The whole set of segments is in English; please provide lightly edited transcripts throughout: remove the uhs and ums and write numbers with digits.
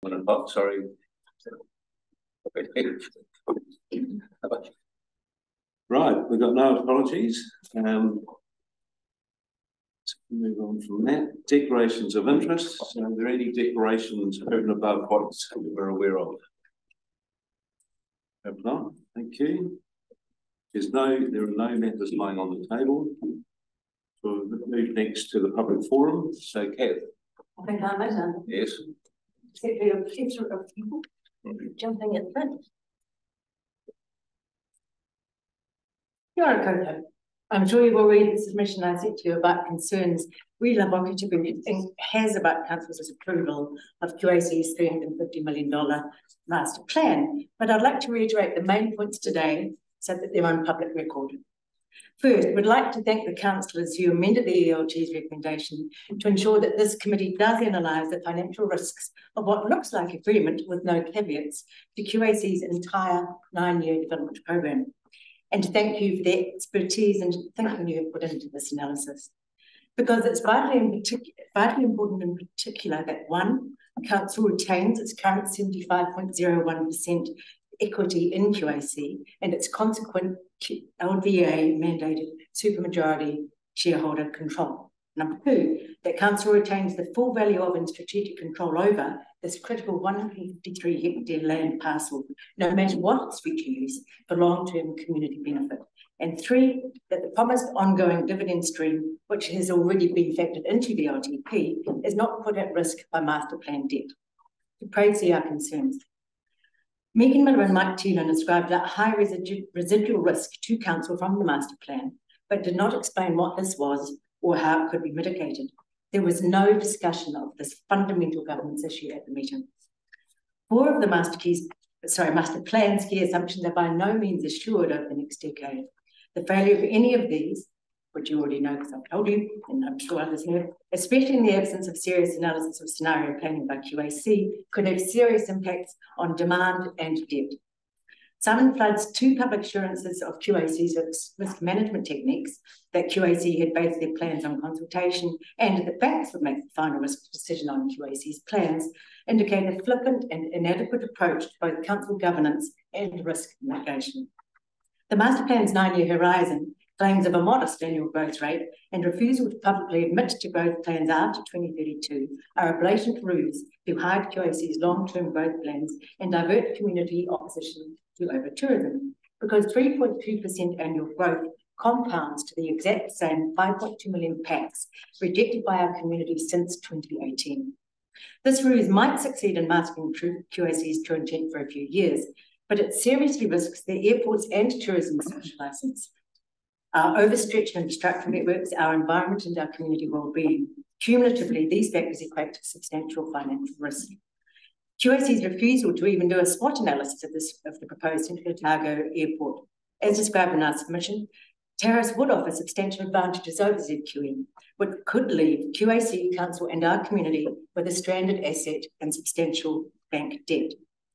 1 o'clock, sorry. Right, we've got no apologies. So move on from that. Declarations of interest. So are there any declarations over and above what we're aware of? If not, thank you. There are no matters lying on the table. So we'll move next to the public forum. So, Kath. I think I'm it. Yes. Secretary of people jumping in front. You're a Coco. I'm sure you will read the submission I sent to you about concerns we Love Okatubili has about Council's approval of QAC's $350 million master plan. But I'd like to reiterate the main points today so that they're on public record. First, we'd like to thank the councillors who amended the ELT's recommendation to ensure that this committee does analyse the financial risks of what looks like agreement with no caveats to QAC's entire 9-year development programme. And to thank you for the expertise and thinking you have put into this analysis. Because it's vitally important in particular that one, council retains its current 75.01% equity in QAC and its consequent LVA mandated supermajority shareholder control. Number two, that council retains the full value of and strategic control over this critical 153 hectare land parcel, no matter what its future use, for long-term community benefit. And three, that the promised ongoing dividend stream, which has already been factored into the LTP, is not put at risk by master plan debt. To praise our concerns. Megan Miller and Mike Teelan ascribed that high residual risk to council from the master plan, but did not explain what this was or how it could be mitigated. There was no discussion of this fundamental governance issue at the meeting. 4 of the master plan's key assumptions are by no means assured over the next decade. The failure of any of these, which you already know because I've told you, and I'm sure others have, especially in the absence of serious analysis of scenario planning by QAC, could have serious impacts on demand and debt. Simon Flood's 2 public assurances of QAC's risk management techniques, that QAC had based their plans on consultation and that banks would make the final risk decision on QAC's plans, indicate a flippant and inadequate approach to both council governance and risk mitigation. The master plan's 9-year horizon, claims of a modest annual growth rate and refusal to publicly admit to growth plans after 2032 are a blatant ruse to hide QAC's long-term growth plans and divert community opposition to over-tourism, because 3.2% annual growth compounds to the exact same 5.2 million packs rejected by our community since 2018. This ruse might succeed in masking QAC's true intent for a few years, but it seriously risks the airports and tourism social licence, our overstretched infrastructure networks, our environment and our community well-being. Cumulatively, these factors equate to substantial financial risk. QAC's refusal to even do a SWOT analysis of the proposed Central Otago Airport, as described in our submission, Terrace would offer substantial advantages over ZQE, which could leave QAC, council and our community with a stranded asset and substantial bank debt.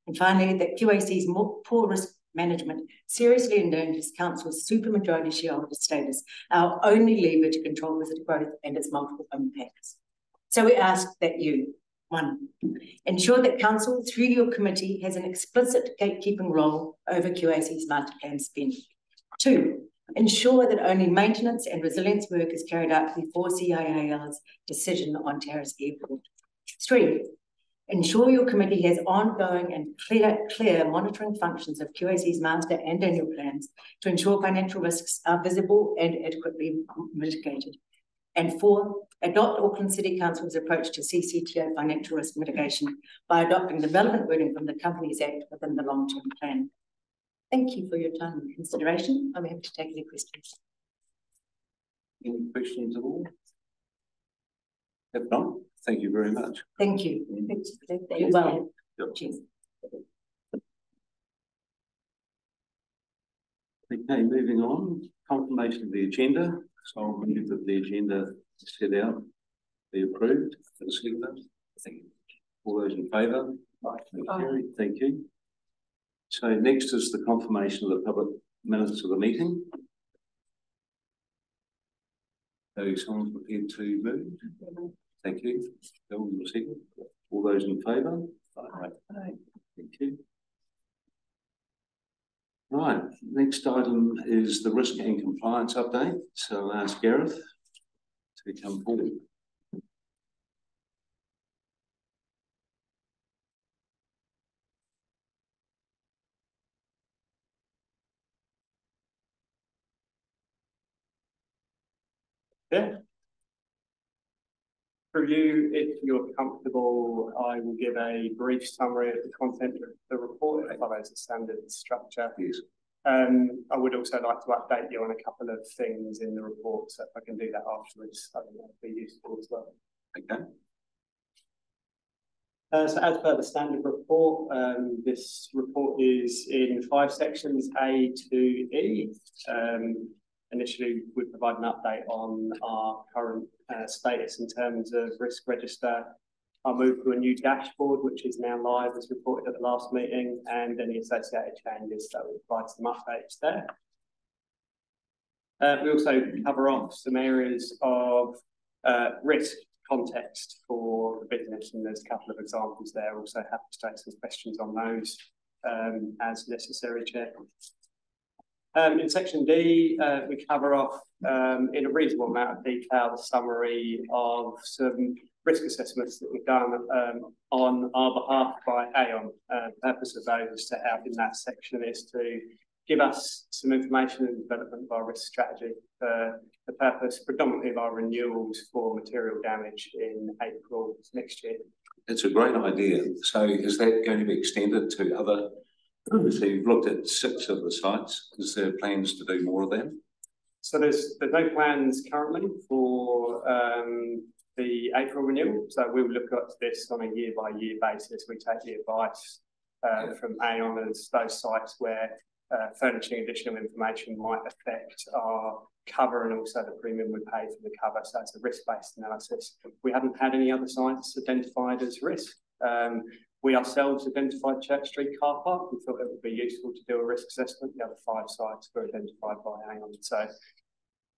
And finally, that QAC's poor risk management seriously endangers council's supermajority shareholder status, our only lever to control visit growth and its multiple impacts. So we ask that you, 1, ensure that council, through your committee, has an explicit gatekeeping role over QAC's master plan spend. 2, ensure that only maintenance and resilience work is carried out before CIAL's decision on Terrace Airport. 3, ensure your committee has ongoing and clear monitoring functions of QAC's master and annual plans to ensure financial risks are visible and adequately mitigated. And 4, adopt Auckland City Council's approach to CCTO financial risk mitigation by adopting the relevant wording from the Companies Act within the long-term plan. Thank you for your time and consideration. I'm happy to take any questions. Any questions at all? If not, thank you very much. Thank you. Thank you. Well, yep. Cheers. Okay, moving on. Confirmation of the agenda. So I'll move that the agenda set out be approved for the second. Thank you. All those in favour? Thank you. So next is the confirmation of the public minutes of the meeting. So someone's prepared to move? Thank you. Bill, your second. All those in favour? next item is the risk and compliance update. So I'll ask Gareth to come forward. Yeah. For you, if you're comfortable, I will give a brief summary of the content of the report. It follows a standard structure. Yes. I would also like to update you on a couple of things in the report, so if I can do that afterwards, I think that would be useful as well. Okay. So as per the standard report, this report is in 5 sections, A to E. Initially, we provide an update on our current status in terms of risk register. I'll move to a new dashboard, which is now live as reported at the last meeting, and any associated changes, so we'll provide some updates there. We also cover off some areas of risk context for the business, and there's a couple of examples there. Also happy to take some questions on those as necessary, Chair. In section D, we cover off in a reasonable amount of detail the summary of some risk assessments that we've done on our behalf by Aon. The purpose of those set out in that section is to give us some information in the development of our risk strategy for the purpose predominantly of our renewals for material damage in April next year. It's a great idea. So is that going to be extended to other? So you've looked at 6 of the sites. Is there plans to do more of them? So there's no plans currently for the April renewal. So we'll look at this on a year-by-year basis. We take the advice from Aon as those sites where furnishing additional information might affect our cover and also the premium we pay for the cover. So it's a risk-based analysis. We haven't had any other sites identified as risk. We ourselves identified Church Street car park. We thought it would be useful to do a risk assessment. The other 5 sites were identified by Aon. So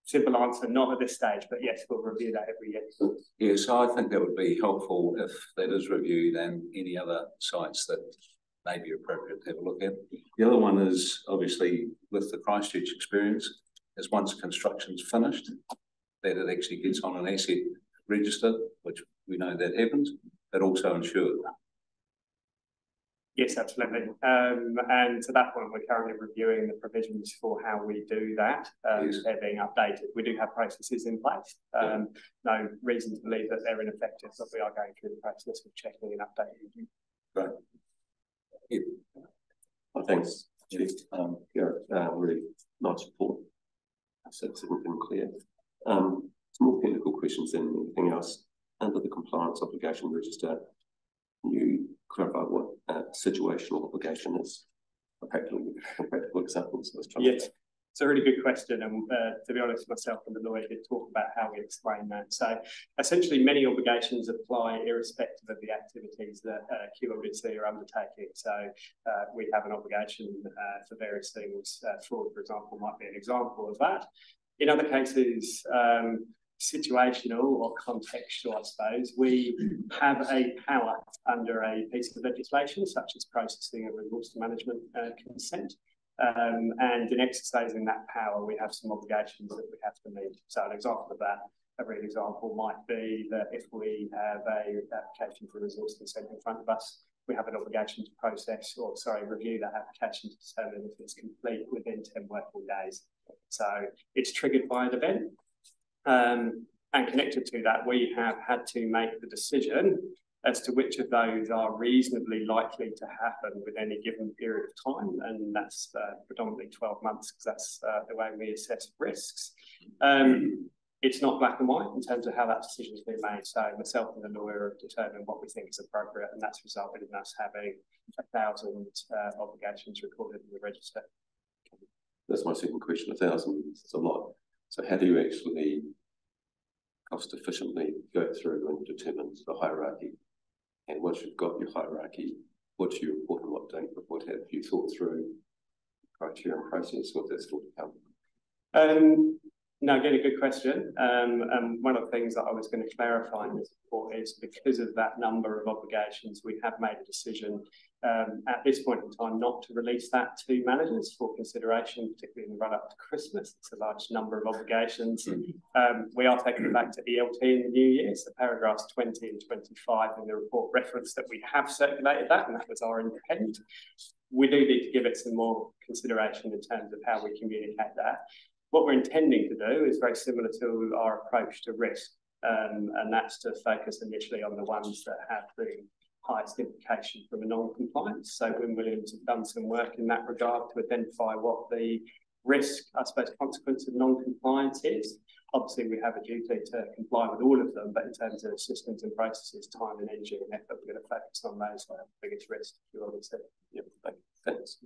simple answer, not at this stage, but yes, we'll review that every year. Yeah, so I think that would be helpful if that is reviewed and any other sites that may be appropriate to have a look at. The other one is obviously with the Christchurch experience, is once construction's finished, that it actually gets on an asset register, which we know that happens, but also insured. Yes, absolutely. And to that point, we're currently reviewing the provisions for how we do that. Yes. They're being updated. We do have processes in place. No reason to believe that they're ineffective, but we are going through the process of checking and updating. Right. Yeah. Well, thanks, Chief. Gareth, really nice report. So it's been clear. Some more technical questions than anything else. Under the compliance obligation register, can you clarify what situational obligation is? Practical examples. Yes, it's a really good question, and to be honest, myself and the lawyer did talk about how we explain that. So essentially, many obligations apply irrespective of the activities that QLDC are undertaking. So we have an obligation for various things. Fraud, for example, might be an example of that. In other cases, situational or contextual, I suppose, we have a power under a piece of legislation, such as processing of resource management consent. And in exercising that power, we have some obligations that we have to meet. So an example of that, a real example might be that if we have an application for resource consent in front of us, we have an obligation to process or, review that application to determine if it's complete within 10 working days. So it's triggered by an event. And connected to that, we have had to make the decision as to which of those are reasonably likely to happen with any given period of time, and that's predominantly 12 months, because that's the way we assess risks. It's not black and white in terms of how that decision has been made. So myself and the lawyer have determined what we think is appropriate, and that's resulted in us having 1,000 obligations recorded in the register. That's my second question. 1,000 is a lot. So how do you actually cost efficiently go through and determine the hierarchy? And once you've got your hierarchy, what do you report and what don't report? Have you thought through criteria and process, or that's still to come? No, again, a good question. And one of the things that I was going to clarify in this report is because of that number of obligations, we have made a decision at this point in time not to release that to managers for consideration, particularly in the run up to Christmas. It's a large number of obligations. We are taking it back to ELT in the new year, so paragraphs 20 and 25 in the report reference that we have circulated that, and that was our intent. We do need to give it some more consideration in terms of how we communicate that. What we're intending to do is very similar to our approach to risk, and that's to focus initially on the ones that have the highest implication from a non-compliance. So Wynne Williams have done some work in that regard to identify what the risk, I suppose, consequence of non-compliance is. Obviously, we have a duty to comply with all of them, but in terms of systems and processes, time and energy and effort, we're going to focus on those that have the biggest risk, you already said. Yep, thanks.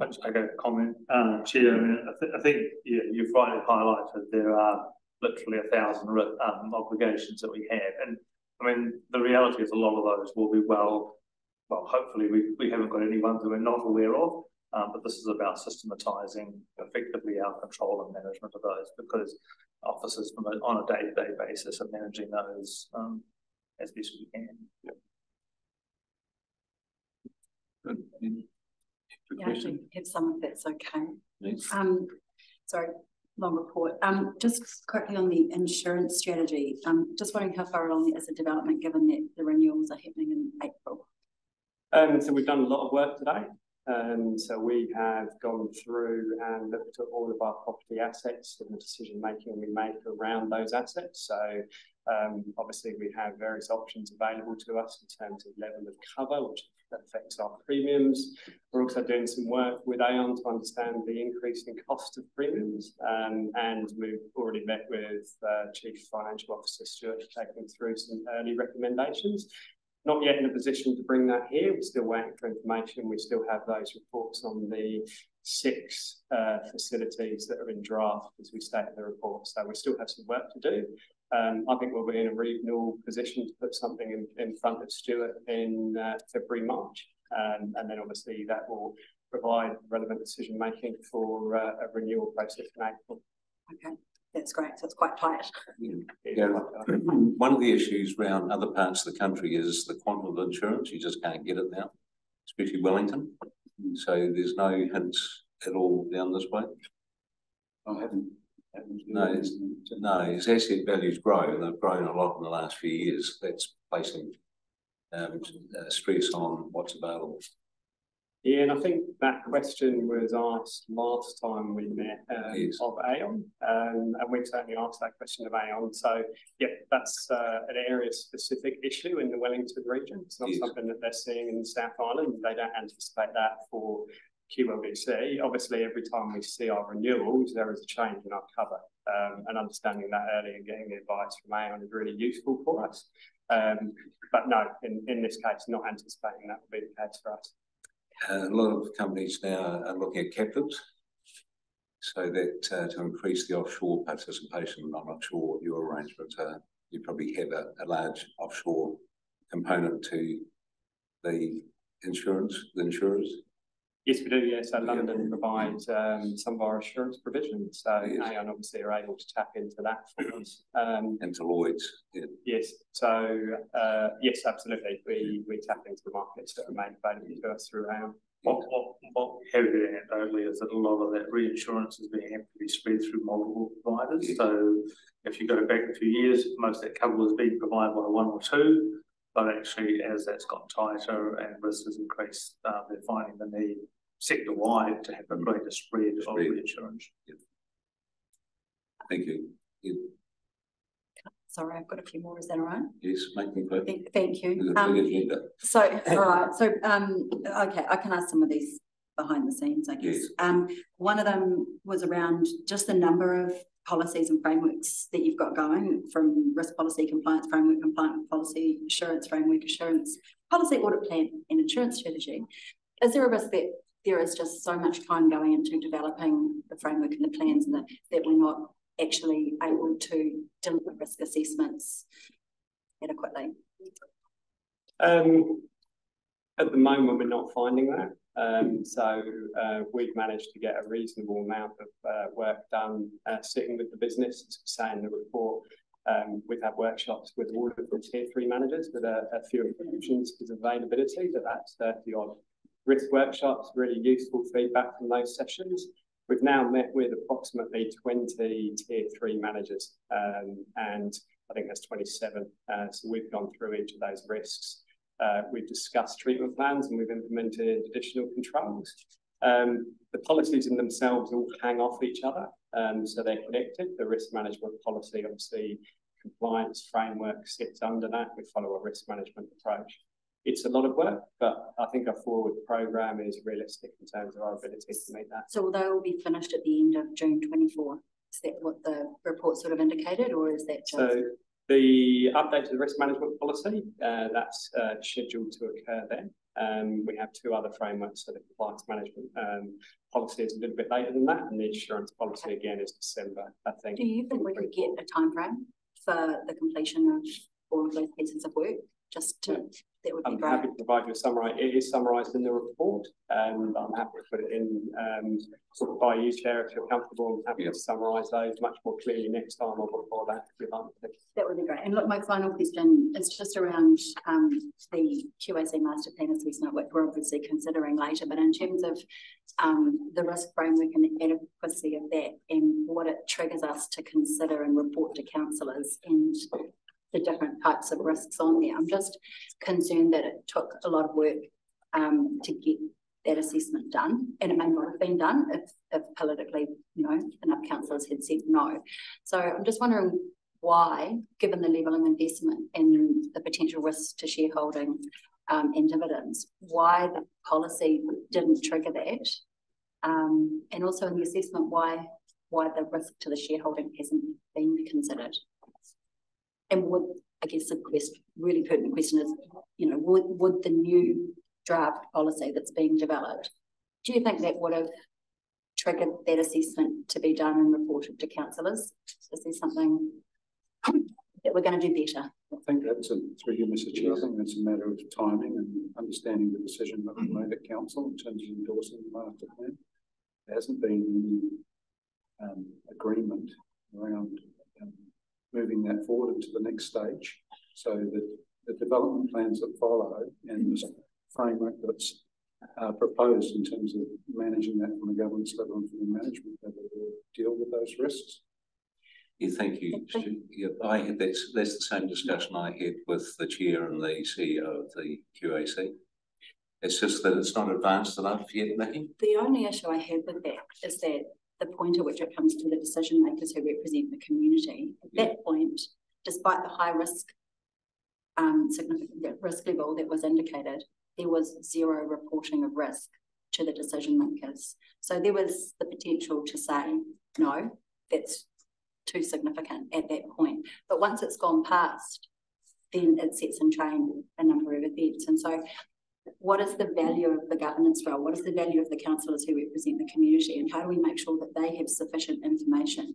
I just make a comment, Chair. I mean, I think yeah, you've rightly highlighted there are literally 1,000 obligations that we have, and I mean the reality is a lot of those will be well. Hopefully we haven't got any ones that we're not aware of, but this is about systematising effectively our control and management of those, because officers on a day-to-day basis are managing those as best we can. Yep. Good. Yeah, I actually have some if that's okay. Yes. Sorry, long report. Just quickly on the insurance strategy, just wondering how far along is the development given that the renewals are happening in April? So we've done a lot of work today. So we have gone through and looked at all of our property assets and the decision making we make around those assets. So obviously we have various options available to us in terms of level of cover, which affects our premiums. We're also doing some work with Aon to understand the increasing cost of premiums, and we've already met with Chief Financial Officer Stuart to take them through some early recommendations. Not yet in a position to bring that here. We're still waiting for information. We still have those reports on the 6 facilities that are in draft as we state in the report. So we still have some work to do. I think we'll be in a reasonable position to put something in front of Stuart in February, March. And then obviously that will provide relevant decision making for a renewal process in April. Okay. That's great. So it's quite tight. Yeah. One of the issues around other parts of the country is the quantum of insurance. You just can't get it now, especially Wellington. So there's no hints at all down this way. I haven't. No, its asset values grow, and they've grown a lot in the last few years. That's placing stress on what's available. Yeah, and I think that question was asked last time we met Yes. of Aon, and we've certainly asked that question of Aon. So, yeah, that's an area-specific issue in the Wellington region. It's not Yes. something that they're seeing in the South Island. They don't anticipate that for QLDC. Obviously, every time we see our renewals, there is a change in our cover, and understanding that early and getting the advice from Aon is really useful for us. But no, in this case, not anticipating that will be the case for us. A lot of companies now are looking at captives, so that to increase the offshore participation. I'm not sure what your arrangements are. You probably have a large offshore component to the insurers. Yes, we do. Yeah, so London provides some of our insurance provisions. So Yes. Aon obviously are able to tap into that for us. And to Lloyd's. Yeah. Yes. So yes, absolutely. We tap into the markets that are made available to us through Aon. What we have here anecdotally is that a lot of that reinsurance is being able to be spread through multiple providers. Yes. So if you go back a few years, most of that cover was being provided by 1 or 2, but actually as that's got tighter and risk has increased, they're finding the need sector-wide to have a greater spread of reinsurance. Yeah. Thank you. Yeah. Sorry, I've got a few more. Is that all right? Yes, make them quick. Thank you. So, all right. So, okay, I can ask some of these behind the scenes, I guess. Yes. One of them was around just the number of policies and frameworks that you've got going, from risk policy, compliance framework, compliance policy, assurance framework, assurance policy, audit plan, and insurance strategy. Is there a risk that there is just so much time going into developing the framework and the plans, and that we're not actually able to deliver risk assessments adequately? At the moment, we're not finding that. So we've managed to get a reasonable amount of work done sitting with the business, as we say in the report. We've had workshops with all of the tier 3 managers with a few exceptions because of availability, but that's 30 odd risk workshops, really useful feedback from those sessions. We've now met with approximately 20 tier 3 managers, and I think that's 27. So we've gone through each of those risks. We've discussed treatment plans and we've implemented additional controls. The policies in themselves all hang off each other, so they're connected. The risk management policy, obviously, compliance framework sits under that. We follow a risk management approach. It's a lot of work, but I think our forward programme is realistic in terms of our ability to meet that. So will they all be finished at the end of June 24? Is that what the report sort of indicated, or is that just... So the update to the risk management policy, that's scheduled to occur then. We have 2 other frameworks, so the compliance management policy is a little bit later than that, and the insurance policy again is December, I think. Do you think we could get a time frame for the completion of all of those pieces of work? Just to, that would be I'm great. happy to provide you a summary. It is summarised in the report, but I'm happy to put it in sort of by you, Chair, if you're comfortable. I'm happy to summarise those much more clearly next time or before that, if you'd like to. That would be great. And look, my final question is just around the QAC master plan assessment, which we're obviously considering later, but in terms of the risk framework and the adequacy of that and what it triggers us to consider and report to councillors and the different types of risks on there. I'm just concerned that it took a lot of work to get that assessment done, and it may not have been done if politically, enough councillors had said no. So I'm just wondering why, given the level of investment and the potential risks to shareholding and dividends, why the policy didn't trigger that, and also in the assessment, why the risk to the shareholding hasn't been considered. And would, I guess the really pertinent question is, would the new draft policy that's being developed, do you think that would have triggered that assessment to be done and reported to councillors? Is there something that we're going to do better? I think that's through you, Mr. Chair. I think that's a matter of timing and understanding the decision that we made at council in terms of endorsing the master plan. There hasn't been any agreement around moving that forward into the next stage. So that the development plans that follow and the framework that's proposed in terms of managing that from a governance level and from the management level will deal with those risks. Yeah, thank you. Yeah, that's the same discussion I had with the chair and the CEO of the QAC. It's just that it's not advanced enough yet, Nikki. The only issue I have with that is that the point at which it comes to the decision makers who represent the community, at that point, despite the high risk, significant risk level that was indicated, there was zero reporting of risk to the decision makers. So there was the potential to say, no, that's too significant at that point. But once it's gone past, then it sets in train a number of events. And so what is the value of the governance role? What is the value of the councillors who represent the community? And how do we make sure that they have sufficient information?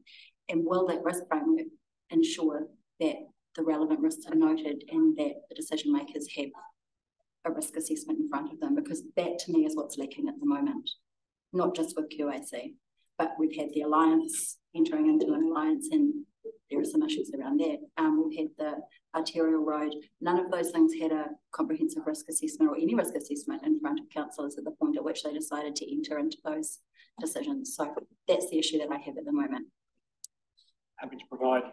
And will that risk framework ensure that the relevant risks are noted and that the decision makers have a risk assessment in front of them? Because that to me is what's lacking at the moment, not just with QAC, but we've had the alliance entering into an alliance and there are some issues around that. We've had the arterial road. None of those things had a comprehensive risk assessment or any risk assessment in front of councillors at the point at which they decided to enter into those decisions. So that's the issue that I have at the moment. Happy to provide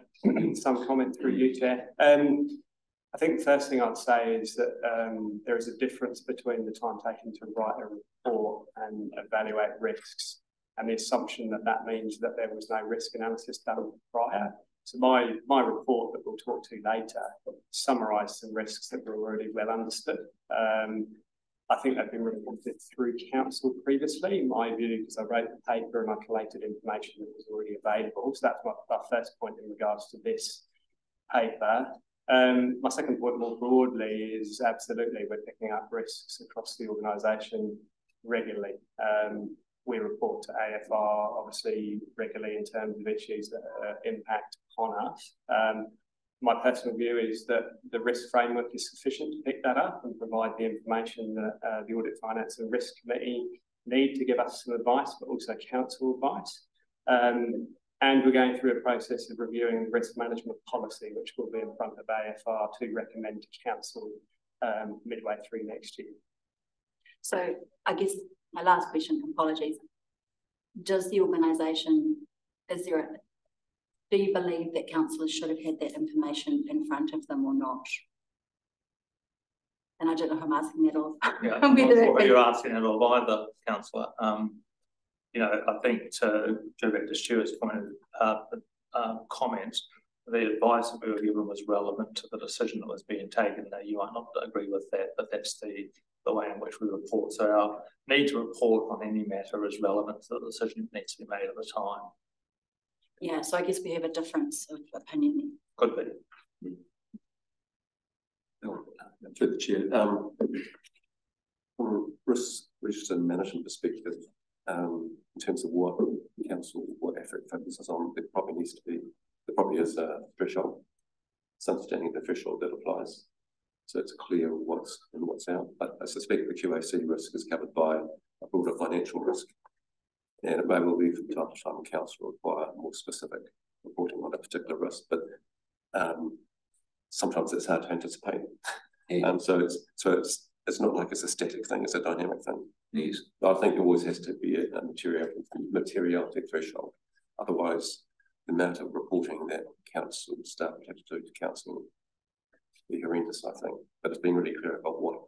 some comment through you, Chair. I think the first thing I'd say is that there is a difference between the time taken to write a report and evaluate risks and the assumption that that means that there was no risk analysis done prior. So my report that we'll talk to later summarised some risks that were already well understood. I think they've been reported through council previously, in my view, because I wrote the paper and I collated information that was already available. So that's my first point in regards to this paper. My second point more broadly is absolutely we're picking up risks across the organisation regularly. We report to AFR obviously regularly in terms of issues that impact on us. My personal view is that the risk framework is sufficient to pick that up and provide the information that the Audit, Finance and Risk Committee need to give us some advice, but also council advice. And we're going through a process of reviewing the risk management policy, which will be in front of AFR to recommend to council midway through next year. So I guess my last question, apologies. Does the organisation, do you believe that councillors should have had that information in front of them or not? And I don't know if I'm asking that of. Yeah, I'm not sure you're asking it of either, councillor. You know, I think to go back to Stuart's point, comments, the advice that we were given was relevant to the decision that was being taken. Now, you might not agree with that, but that's the way in which we report. So our need to report on any matter is relevant to the decision that needs to be made at the time. Yeah, so I guess we have a difference of opinion. Could be. Through the chair, from a risk register management perspective, in terms of what council, what effort focuses on, there probably is a threshold, some standing the threshold that applies. So it's clear what's in, what's out. But I suspect the QAC risk is covered by a broader financial risk. And it may well be from time to time council require more specific reporting on a particular risk, but sometimes it's hard to anticipate. Yeah. So it's not like it's a static thing, it's a dynamic thing. Yes. I think there always has to be a materiality threshold. Otherwise, the amount of reporting that council staff would have to do to council would be horrendous, I think. But it's been really clear about what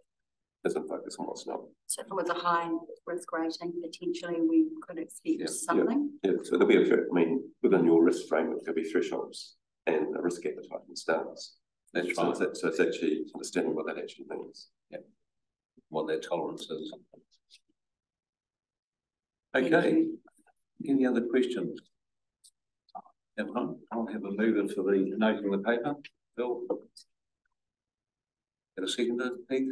isn't focused on what's not. So if it was a high risk rating, potentially we could expect something? Yeah, so there'll be within your risk framework, there'll be thresholds and a risk appetite and stance. That's right. So it's actually understanding what that actually means. Yeah. What their tolerance is. Okay. Any other questions? I'll have a mover for the note in the paper. Bill. Get a seconder, Pete.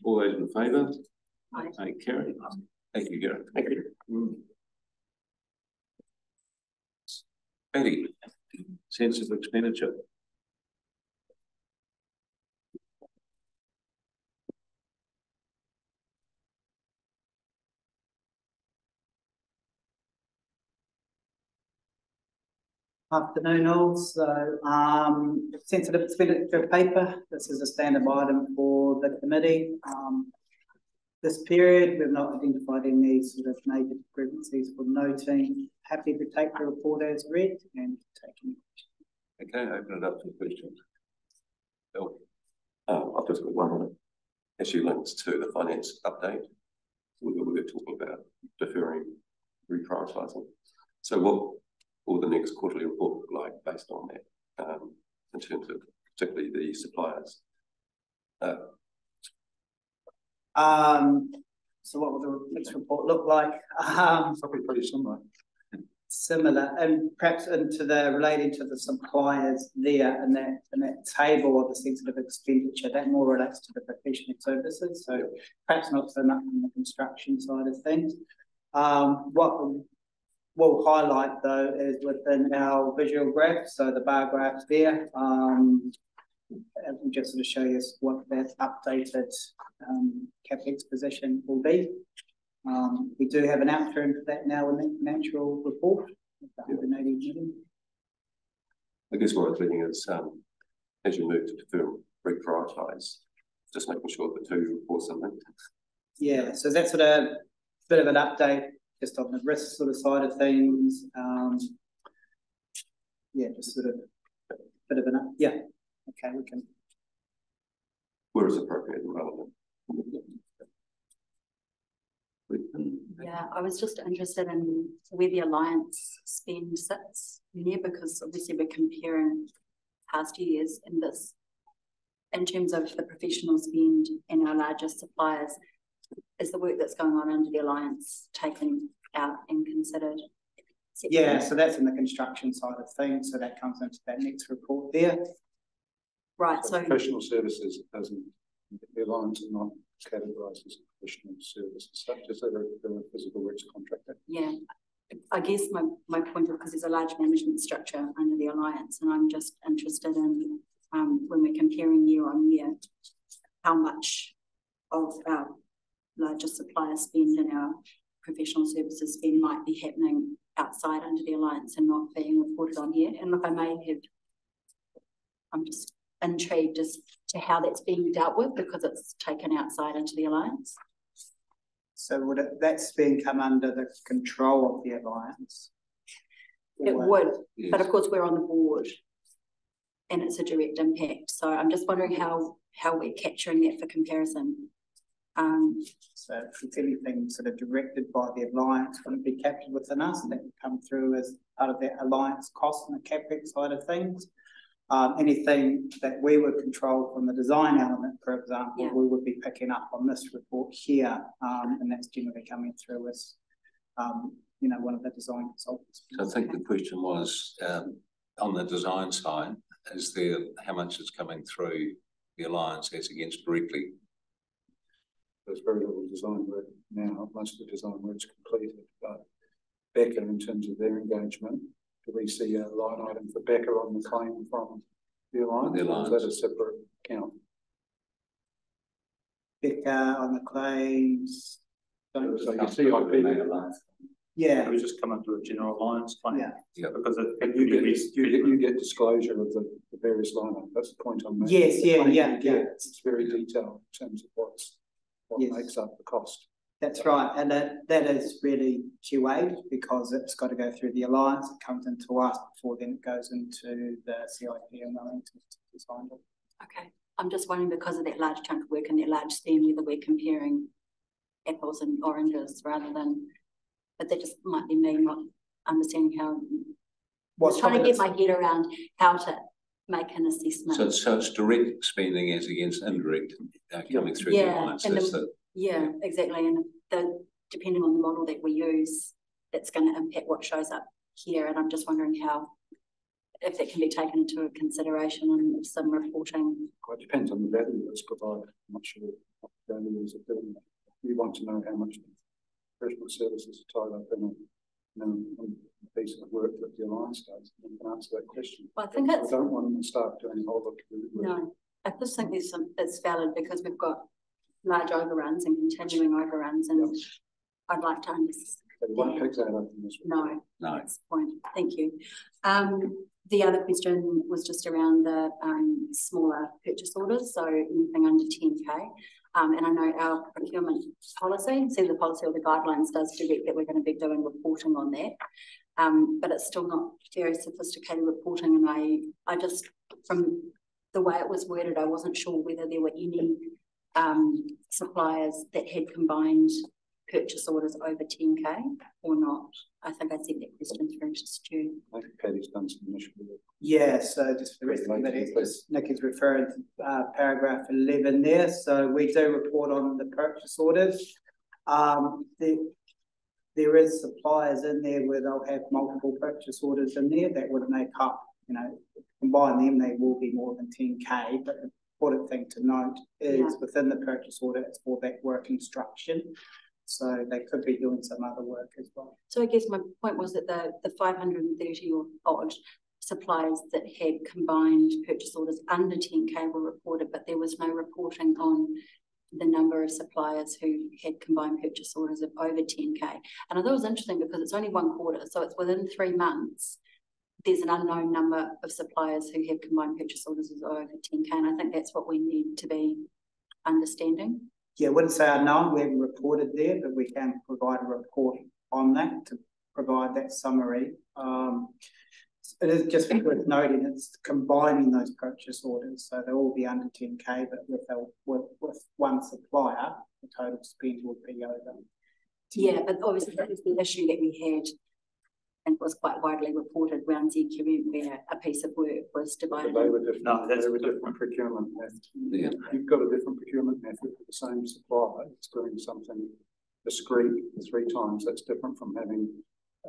All those in favour? Aye. Kerry. Thank you, Gary. Thank you. Betty, sense of expenditure. Afternoon all. So sensitive expenditure paper. This is a standard item for the committee. This period we've not identified any sort of major discrepancies for noting. Happy to take the report as read and take any questions. Okay, open it up for questions. Bill. I've just got one that actually links to the finance update. We were talking about deferring, reprioritising. So what will the next quarterly report look like based on that, in terms of particularly the suppliers? So what will the next report look like? Probably pretty similar. Similar, and perhaps into the relating to the suppliers there and that table of the sensitive expenditure that more relates to the professional services. So perhaps not so much on the construction side of things. What we'll highlight though is within our visual graph, so the bar graphs there. And we'll just sort of show you what that updated capex position will be. We do have an outturn for that now in the financial report. I guess what I was reading is as you move to defer, reprioritise, just making sure the two reports are linked. Yeah, so that's sort of a bit of an update just on the risk sort of side of things. Yeah, just sort of a bit of an yeah. Okay, we can. Where is appropriate and relevant? Yeah, I was just interested in where the Alliance spend sits in there, because obviously we're comparing past years in this, in terms of the professional spend and our largest suppliers. Is the work that's going on under the Alliance taken out and considered? Yeah, so that's in the construction side of things. So that comes into that next report there. Right, so professional services doesn't, the Alliance are not categorised as professional services, such as they're a physical works contractor. Yeah, I guess my point is because there's a large management structure under the Alliance, and I'm just interested in when we're comparing year on year, how much of our largest supplier spend and our professional services spend might be happening outside under the alliance and not being reported on here. And look, I'm just intrigued as to how that's being dealt with because it's taken outside into the alliance. So would that's been come under the control of the alliance? It would, Yes. but of course we're on the board and it's a direct impact. So I'm just wondering how we're capturing that for comparison. So if anything sort of directed by the alliance wouldn't be captured within us, that would come through as part of that alliance cost and the CapEx side of things. Anything that we would control from the design element, for example, we would be picking up on this report here, and that's generally coming through as, one of the design consultants. So I think the question was, on the design side, is there, how much is coming through the alliance as against directly? There's very little design work now. Most of the design work's completed, but Becca, in terms of their engagement, do we see a line item for Becca on the claim from the alliance? Or is that a separate account? Becca on the claims. So you see, Yeah. It would just come under a general alliance claim. Yeah. Because you get disclosure of the various line items. That's the point I'm making. Yes, yeah. It's very detailed in terms of what makes up the cost. That's right, and that is really QA'd because it's got to go through the alliance. It comes into us before then it goes into the CIP and Wellington to design it. Okay, I'm just wondering because of that large chunk of work and that large spend whether we're comparing apples and oranges rather than, but that just might be me not understanding how. I'm trying to get my head around how to make an assessment. So it's direct spending as against indirect coming through the alliance. Yeah, exactly. And depending on the model that we use, it's going to impact what shows up here. And I'm just wondering if that can be taken into consideration in some reporting. It depends on the value that's provided. I'm not sure what the value is of doing that. We want to know how much professional services are tied up in a piece of work that the alliance does. You can answer that question. Well, I think I don't want them to start doing all the work. No, I just think it's valid because we've got large overruns and continuing overruns, and I'd like to understand. So you want to pick that up in this No, that's the point. Thank you. The other question was just around the smaller purchase orders, so anything under 10K. And I know our procurement policy, so the policy or the guidelines does direct that we're going to be doing reporting on that. But it's still not very sophisticated reporting, and I just, from the way it was worded, I wasn't sure whether there were any suppliers that had combined purchase orders over 10K or not. I think I sent that question through to Stu. I think Patty's done some initial work. Yeah, so just for the rest of the committee, Nick is referring to paragraph 11 there. So we do report on the purchase orders. There is suppliers in there where they'll have multiple purchase orders in there that would make up, combine them, they will be more than 10K, but the important thing to note is within the purchase order, it's for that work instruction. So they could be doing some other work as well. So I guess my point was that the 530 or odd suppliers that had combined purchase orders under 10K were reported, but there was no reporting on the number of suppliers who had combined purchase orders of over 10K. And I thought it was interesting because it's only one quarter, so it's within 3 months. There's an unknown number of suppliers who have combined purchase orders of over 10K, and I think that's what we need to be understanding. Yeah, I wouldn't say unknown, we haven't reported there, but we can provide a report on that to provide that summary. It is just worth noting it's combining those purchase orders, so they'll all be under 10K, but with one supplier, the total spend would be over. Yeah, but obviously that was the issue that we had, and it was quite widely reported around ZQM where a piece of work was divided. They were different. They were different procurement methods. Yeah. You've got a different procurement method for the same supplier. It's doing something discrete 3 times. That's different from having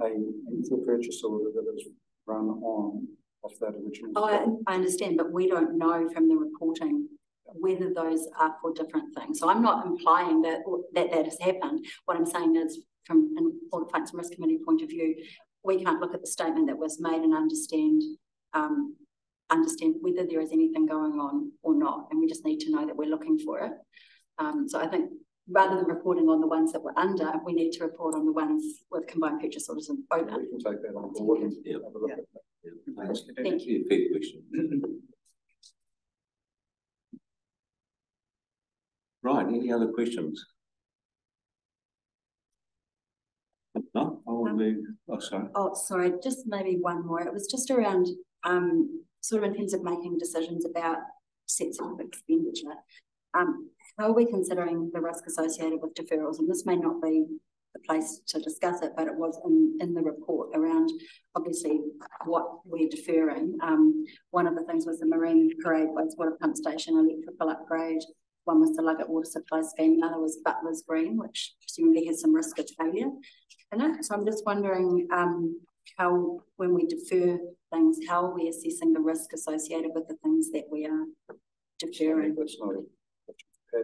a initial purchase order that is run on off that original. Oh, I understand, but we don't know from the reporting whether those are for different things. So I'm not implying that has happened. What I'm saying is, from an Audit Finance and Risk Committee point of view, we can't look at the statement that was made and understand whether there is anything going on or not, and we just need to know that we're looking for it. So I think rather than reporting on the ones that were under, we need to report on the ones with combined purchase orders and over. We can take that on board and Yeah. have a look at that. Thanks. Thank you. Fair question. Right, any other questions? No, I will move, oh, sorry. Oh, sorry, just maybe one more. It was just around, sort of in terms of making decisions about sensitive expenditure. How are we considering the risk associated with deferrals? And this may not be the place to discuss it, but it was in the report around obviously what we're deferring. One of the things was the Marine Parade wastewater pump station electrical upgrade. One was the Luggett water supply scheme. The other was Butler's Green, which presumably has some risk of failure in it. So I'm just wondering how, when we defer things, how are we assessing the risk associated with the things that we are deferring? That's not a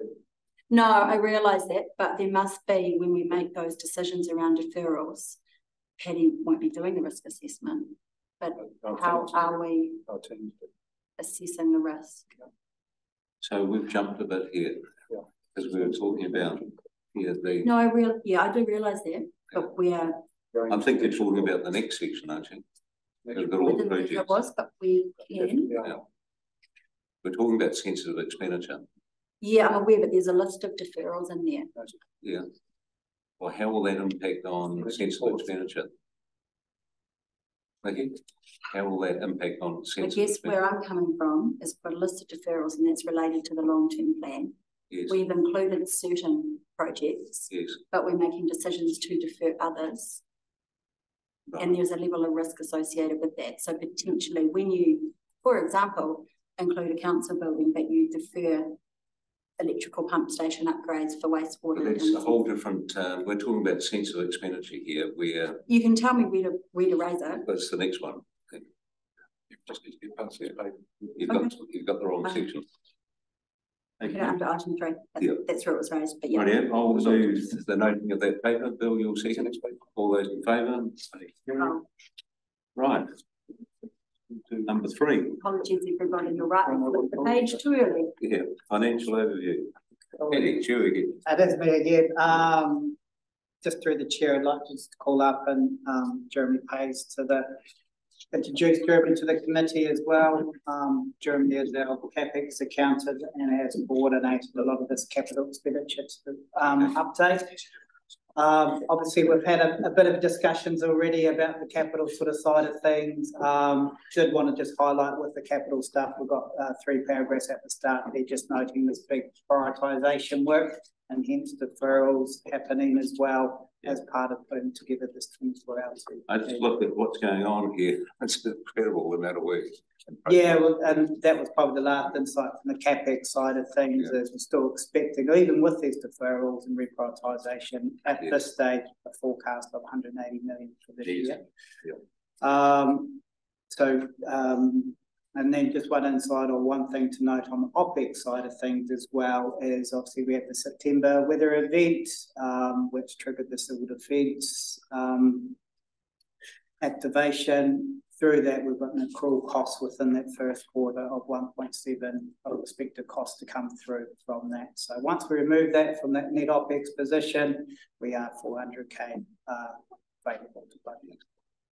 No, I realise that, but there must be, when we make those decisions around deferrals, Paddy won't be doing the risk assessment, but how are we our teams do. assessing the risk? So we've jumped a bit here, Yeah. because we were talking about here the. No, I do realise that, but we are I think you're talking about the next section, aren't you? We've got all the within the projects. it was, but we can. Yeah. Yeah. We're talking about sensitive expenditure. Yeah, I'm aware, but there's a list of deferrals in there. Yeah. Well, how will that impact on sensitive expenditure? Thank you. How will that impact on I sensitive guess expenditure? where I'm coming from is for a list of deferrals, and that's related to the long-term plan. Yes, We've included certain projects, yes. but we're making decisions to defer others. And there's a level of risk associated with that. So potentially when you, for example, include a council building, but you defer electrical pump station upgrades for wastewater. But that's a whole different, we're talking about sensitive expenditure here, where, You can tell me where to raise it. that's the next one. You've just need to get past that, babe. You've got the wrong Okay. section. Put it under item 3. Yeah. That's where it was raised, but yeah. Right, I'll do the noting of that paper. Bill, you'll second. All those in favour? Oh, Right. To number 3. apologies everybody, you're right, I flipped the page too early. Yeah, financial overview. Eddie, it's you again. That's me again. Just through the chair, I'd like to just call up and Jeremy Pays to introduce Jeremy to the committee as well. Jeremy is our CapEx accountant and has coordinated a lot of this capital expenditure to update. Obviously, we've had a bit of discussions already about the capital sort of side of things. Did want to just highlight with the capital stuff, we've got 3 paragraphs at the start there, just noting this big prioritisation work and hence deferrals happening as well as part of putting together this 24 hours. I just looked at what's going on here. It's incredible the amount of work. Yeah, well, and that was probably the last insight from the CapEx side of things, as we're still expecting, even with these deferrals and reprioritisation, at this stage, a forecast of 180 million for this year. And then just one insight or one thing to note on the OPEX side of things as well is obviously we have the September weather event, which triggered the civil defence activation. Through that, we've got an accrual cost within that first quarter of 1.7 of expected costs to come through from that. So once we remove that from that net OPEX position, we are 400k available to budget.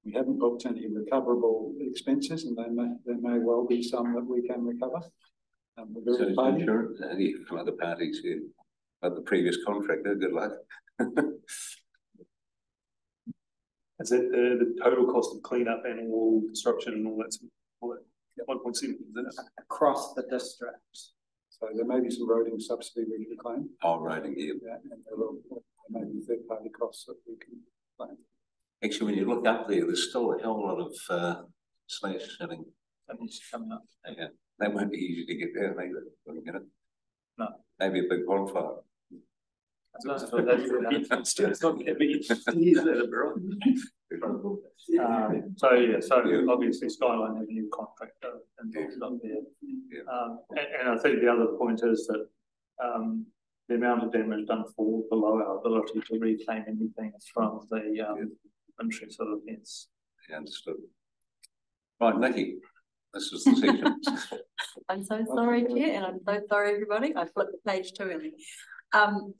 We haven't booked any recoverable expenses, and there may well be some that we can recover. So insurance, from other parties here, but the previous contractor, good luck. Is it the total cost of cleanup and all construction and all that sort of 1.7, isn't it? Across the district. So there may be some roading subsidy we can claim. Oh, roading, yeah. And there may be third-party costs that we can claim. Actually, when you look up there, there's still a hell lot of slash sitting. That needs to come up. Yeah, that won't be easy to get there, maybe. Get it? No. Maybe a big bonfire. It's not going to be easy, bro. So obviously Skyline have a new contractor and up there. And I think the other point is that the amount of damage done falls below our ability to reclaim anything from the entry sort of fence. Yeah, understood. Right, Nikki, this is the section. I'm so sorry, Chair, and I'm so sorry, everybody. I flipped the page too early.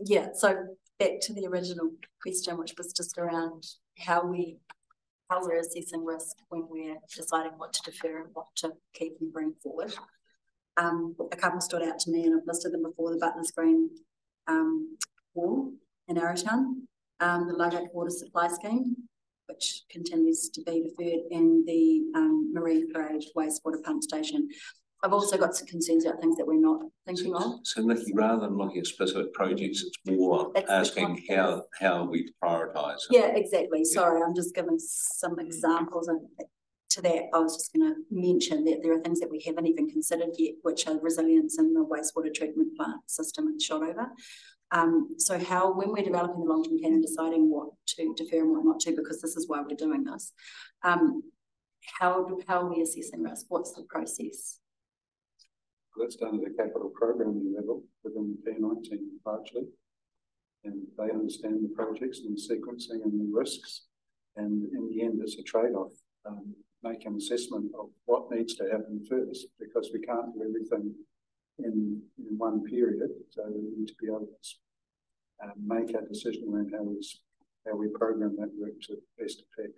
Yeah, so back to the original question, which was just around how we're assessing risk when we're deciding what to defer and what to keep and bring forward. A couple stood out to me, and I've listed them before: the Butlers Green wall in Arrowtown, the Lugak water supply scheme, which continues to be deferred, and the Marine Parade wastewater pump station. I've also got some concerns about things that we're not thinking of. So Nikki, rather than looking at specific projects, it's more asking how we prioritise. Yeah, exactly. Sorry, I'm just giving some examples, and to that I was just going to mention that there are things that we haven't even considered yet, which are resilience in the wastewater treatment plant system and Shotover. So how, when we're developing the long-term plan and deciding what to defer and what not to, because this is why we're doing this, how are we assessing risk? What's the process? That's done at a capital programming level within the P&I team largely, and they understand the projects and the sequencing and the risks, and in the end it's a trade-off. Make an assessment of what needs to happen first, because we can't do everything in one period, so we need to be able to make a decision around how we program that work to best effect.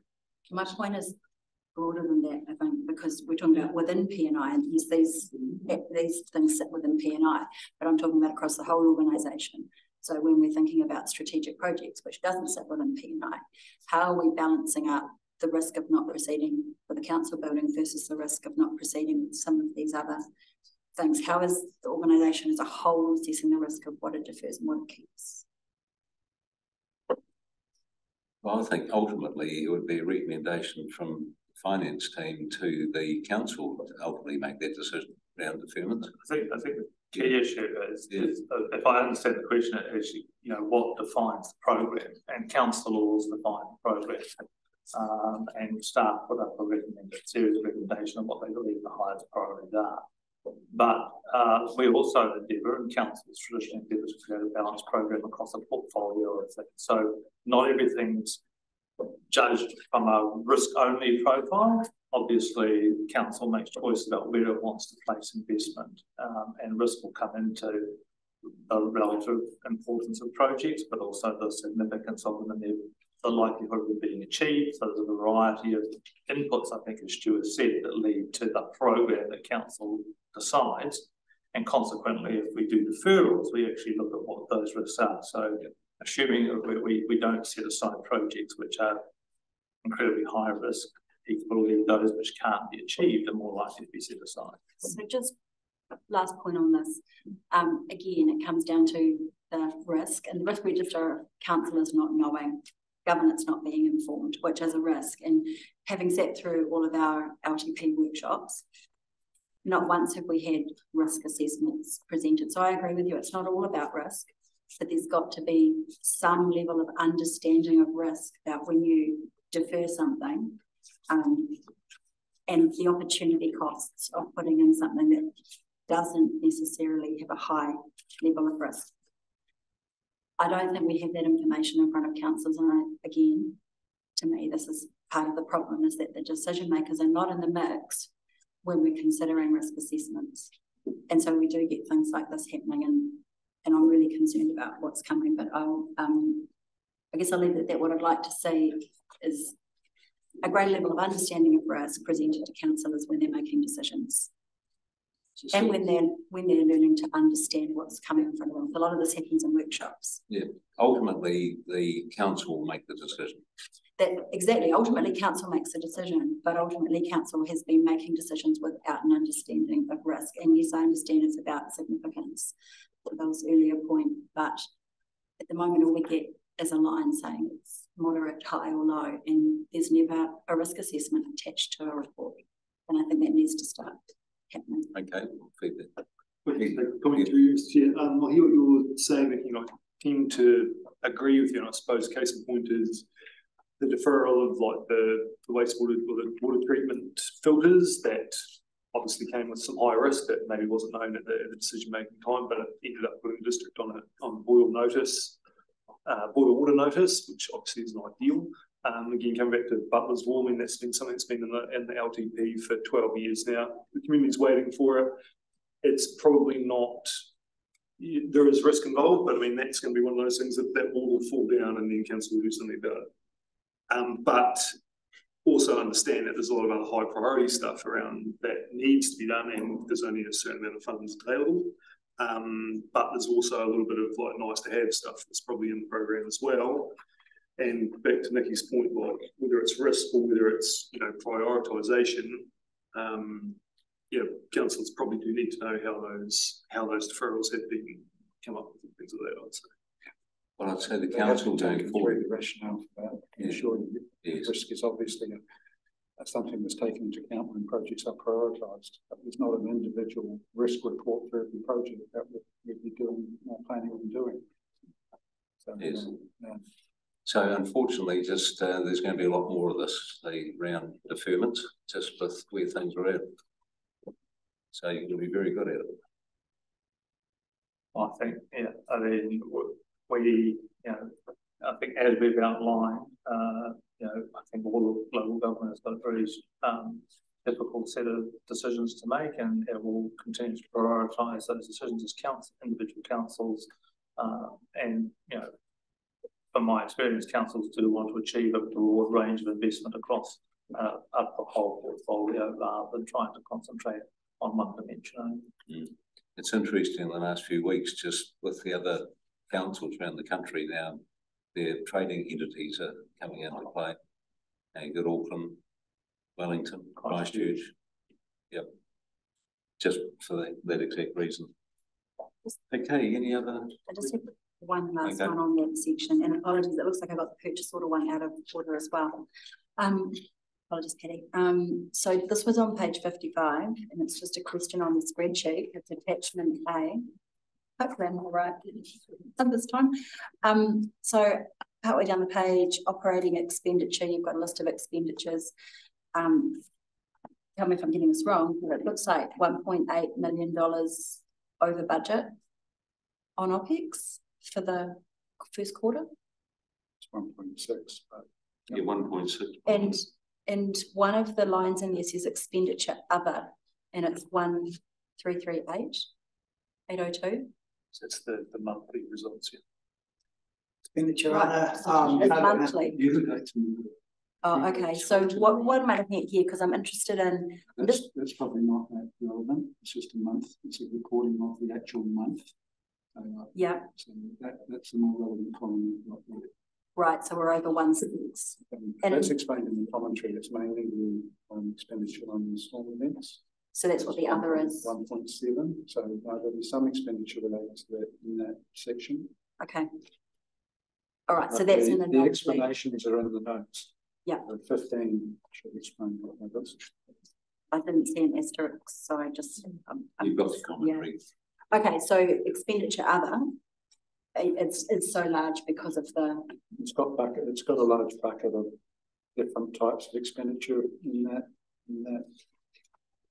My point is broader than that, I think, because we're talking about within P&I, and these things sit within P&I, but I'm talking about across the whole organisation. So when we're thinking about strategic projects, which doesn't sit within P&I, how are we balancing up the risk of not proceeding with the council building versus the risk of not proceeding with some of these other things? How is the organisation as a whole assessing the risk of what it defers and what it keeps? Well, I think ultimately it would be a recommendation from the finance team to the council to ultimately make that decision around deferment. I think the key issue is if I understand the question, is what defines the program, and council laws define the program, and staff put up a series of recommendations on what they believe the highest priorities are. But we also endeavour, and councils traditionally endeavour, to create a balanced program across a portfolio of things. So not everything's judged from a risk-only profile. Obviously, the council makes choices about where it wants to place investment, and risk will come into the relative importance of projects, but also the significance of them and the likelihood of them being achieved. So there's a variety of inputs, I think, as Stuart said, that lead to the program that council decides. And consequently, if we do deferrals, we actually look at what those risks are. So assuming that we don't set aside projects which are incredibly high risk, equally those which can't be achieved are more likely to be set aside. So just last point on this, again, it comes down to the risk, and the risk register of councillors not knowing, governance not being informed, which is a risk. And having sat through all of our LTP workshops, not once have we had risk assessments presented. So I agree with you, it's not all about risk, but there's got to be some level of understanding of risk about when you defer something, and the opportunity costs of putting in something that doesn't necessarily have a high level of risk. I don't think we have that information in front of councils, and again, to me, this is part of the problem, is that the decision makers are not in the mix when we're considering risk assessments. And so we do get things like this happening, and I'm really concerned about what's coming, but I guess I'll leave it at that. What I'd like to see is a great level of understanding of risk presented to councillors when they're making decisions. And when they're learning to understand what's coming in front of them. A lot of this happens in workshops. Yeah, ultimately the council will make the decision. Exactly. Ultimately, council makes a decision, but ultimately council has been making decisions without an understanding of risk. And yes, I understand it's about significance, to Bill's earlier point, but at the moment all we get is a line saying it's moderate, high or low, and there's never a risk assessment attached to a report. And I think that needs to start happening. Okay, we'll feed that. Coming through, Mr. Chair, I hear what you're saying, that keen to agree with you, and I suppose case in point is the deferral of like the wastewater or the water treatment filters that obviously came with some high risk that maybe wasn't known at the decision-making time, but it ended up putting the district on boil water notice, which obviously isn't ideal. Again, coming back to Butlers warming, that's been something that's been in the LTP for 12 years now. The community's waiting for it. It's probably not there is risk involved, but I mean, that's going to be one of those things that will fall down and then council will do something about it. But also understand that there's a lot of other high priority stuff around that needs to be done, and there's only a certain amount of funds available. But there's also a little bit of like nice to have stuff that's probably in the program as well. And back to Nikki's point, like whether it's risk or whether it's prioritisation, councillors probably do need to know how those deferrals have been come up with and things like that. I'd say. Well, I'd say the council going forward. The rationale for that, ensuring that risk is obviously something that's taken into account when projects are prioritised. But there's not an individual risk report for every project that we'd be doing, planning on doing. So, yes. So unfortunately, just there's going to be a lot more of this around deferments, just with where things are at. So you're going to be very good at it. I think, yeah. I mean, I think as we've outlined, I think all of local government has got a very difficult set of decisions to make, and it will continue to prioritise those decisions as individual councils, and from my experience, councils do want to achieve a broad range of investment across a whole portfolio rather than trying to concentrate on one dimension. It's interesting in the last few weeks, just with the other councils around the country now, their trading entities are coming into play. And you've got Auckland, Wellington, Christchurch. Yep. Just for that exact reason. Okay, any other? I just have one last one on that section, and apologies, it looks like I got the purchase order one out of order as well. Apologies, Patty. So this was on page 55, and it's just a question on the spreadsheet. It's attachment A. Hopefully I'm all right this time. So partway down the page, operating expenditure, you've got a list of expenditures. Tell me if I'm getting this wrong, but it looks like $1.8 million over budget on OPEX for the first quarter. It's 1.6. Yeah, 1.6. And one of the lines in there says expenditure other, and it's 1,338,802. So it's the monthly results. Yeah. Expenditure right. other. It's monthly. Oh, okay. It's so what am I looking at here? Because I'm interested in. That's probably not that relevant. It's just a month. It's a recording of the actual month. Yeah. So that's the more relevant column. Right. So we're over 1.6. And that's explained in the commentary. It's mainly the expenditure on the small events. So that's what the other is. 1.7. So there'll be some expenditure related to that in that section. Okay. All right. So that's in the notes. The explanations are in the notes. Yeah. 15 should explain what that is. I didn't see an asterisk, so I just. You've got the commentary. Yeah. Okay. So expenditure other. It's so large because of the. It's got a large bucket of different types of expenditure in that.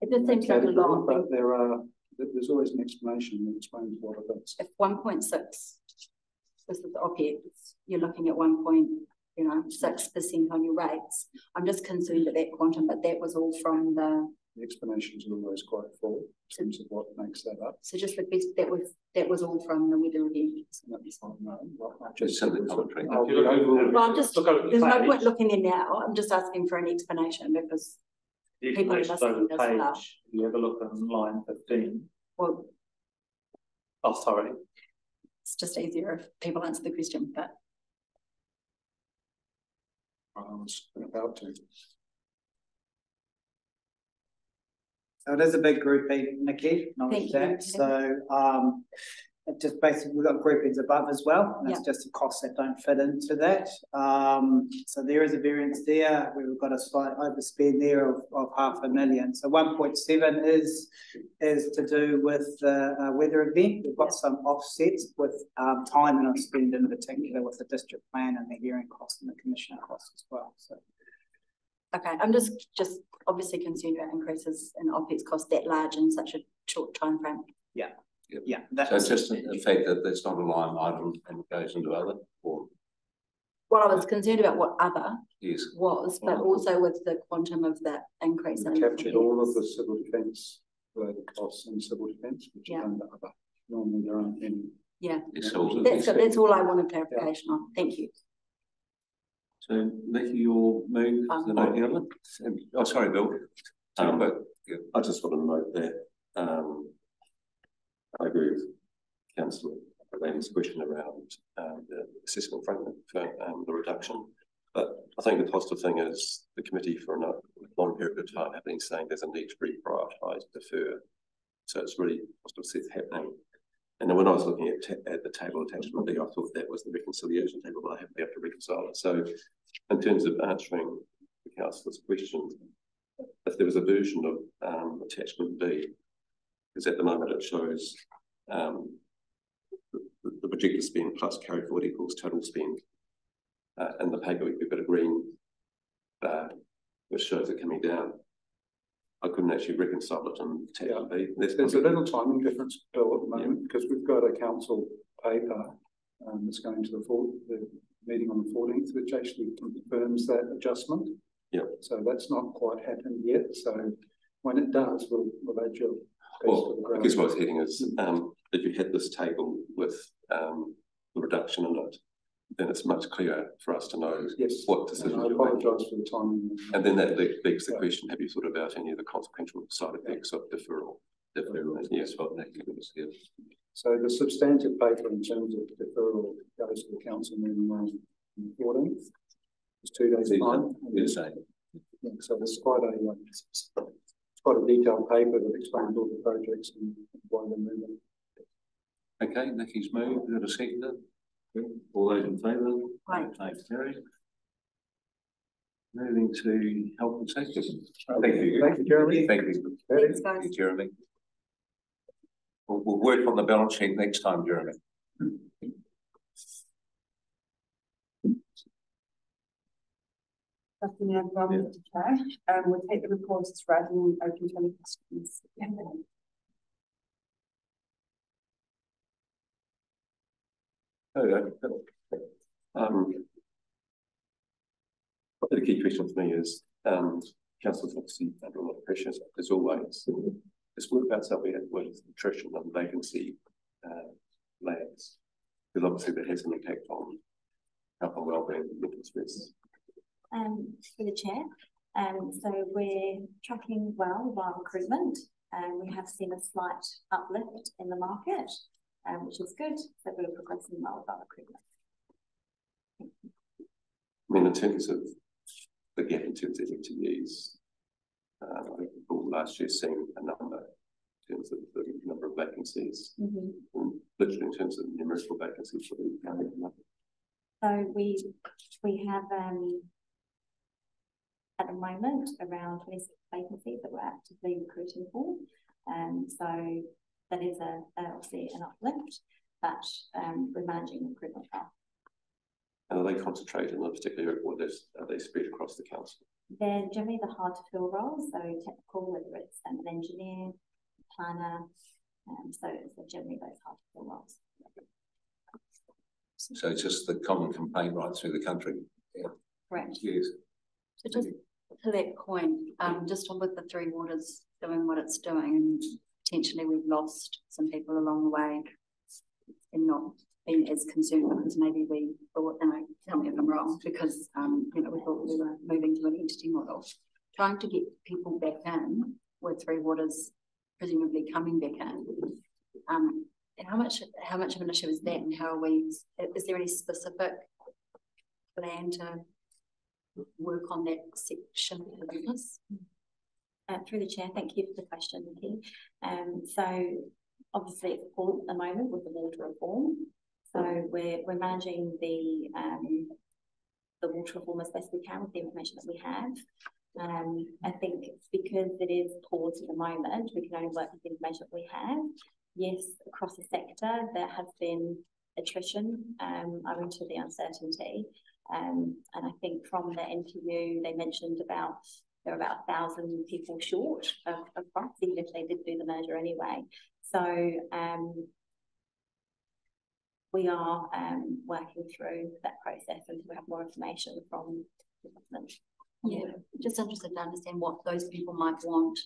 It just seems like a lot. But there's always an explanation that explains what it is. If 1.6, this is the OPEX, you're looking at 1.6% on your rates. I'm just concerned at that quantum, but that was all from the. The explanations are always quite full in terms of what makes that up. So just the best, that was all from the weather review. Just send the commentary. Well, I'm just, there's no point looking there now. I'm just asking for an explanation because people are listening as well. You have a look on line 15. Well, oh, sorry. It's just easier if people answer the question, but. I was about to. So it is a big grouping, Nikki, knowledge that. So just basically we've got groupings above as well, and it's just the costs that don't fit into that. So there is a variance there. We've got a slight overspend there of $500,000. So 1.7 is to do with the weather event. We've got some offsets with timing of spend in particular with the district plan and the hearing costs and the commissioner costs as well. So. Okay, I'm just obviously concerned about increases in OPEX costs that large in such a short time frame. Yeah. Yep. Yeah. So it's just the fact that that's not a line item and it goes into other, or. Well, I was concerned about what other was, but also with the quantum of that increase. We captured all of the civil defence related costs in civil defence, which is under other. normally there aren't any. Yeah, It's all. that's all I wanted clarification on. Thank you. So, Nikki, your move, the note the other? Oh, sorry, Bill. I just want to note that I agree with Councillor Lane's question around the assessment framework for the reduction. But I think the positive thing is the committee for a long period of time have been saying there's a need to reprioritise, defer. So it's really positive to see it happening. And then when I was looking at the table attachment B, I thought that was the reconciliation table, but I haven't been able to reconcile it. So in terms of answering the councillor's question, if there was a version of attachment B, because at the moment it shows the projected spend plus carry forward equals total spend. In the paper, we've got a green bar which shows it coming down. I couldn't actually reconcile it in attachment B. There's a little timing difference, Bill, at the moment, because we've got a council paper that's going to the meeting on the 14th, which actually confirms that adjustment. Yeah. So that's not quite happened yet. So when it does, we'll add your piece to the ground. I guess what I was heading is if you had this table with the reduction in it, then it's much clearer for us to know what decisions I apologise for the timing. And then that begs the question, have you thought about any of the consequential side effects of deferral? Yes, well, that is, yes. So the substantive paper in terms of deferral goes to the council meeting on the 14th. It's 2 days time. Yeah, so there's quite a detailed paper that explains all the projects and why they're moving. Okay, Nikki's move. We've got a seconder. All those in favour? Right. Carried. Moving to health and safety. Thank you. Thank you, Jeremy. Thank you. Thanks, guys. Thank you, Jeremy. We'll work on the balance sheet next time, Jeremy. Nothing everyone to chair. We'll take the reports as read and open to any questions. The key question for me is council's obviously under a lot of pressure, as always. This whereabouts are we at with attrition and vacancy layers? Because obviously that has an impact on health and wellbeing and mental stress. For the chair, so we're tracking well with our recruitment, and we have seen a slight uplift in the market, which is good. So we're progressing well with our recruitment. I mean, in terms of the gap in terms of FTEs, I think last year seeing a number in terms of the number of vacancies, and literally in terms of numerical vacancies for the county. So we have at the moment around 26 vacancies that we're actively recruiting for. So that is obviously an uplift, but we're managing recruitment well. And are they concentrated in a particular area, or are they spread across the council? They're generally the hard to fill roles, so technical, whether it's an engineer, planner, so generally those hard to fill roles. So it's just the common complaint right through the country. Yeah. Correct. Yes. So just to that point, just on with the Three Waters doing what it's doing, and potentially we've lost some people along the way and not been as concerned because maybe we thought, and tell me if I'm wrong, because we thought we were moving to an entity model, trying to get people back in with Three Waters presumably coming back in. And how much of an issue is that, and how are we? Is there any specific plan to work on that section of the business? Through the chair, thank you for the question, Nikki. So obviously it's paused at the moment with the water reform. So we're managing the water reform as best we can with the information that we have. I think because it is paused at the moment, we can only work with the information that we have. Yes, across the sector there has been attrition owing to the uncertainty. And I think from the NTU they mentioned there are about 1,000 people short of funds, even if they did do the merger anyway. So we are working through that process until we have more information from the government. Yeah, just interested to understand what those people might want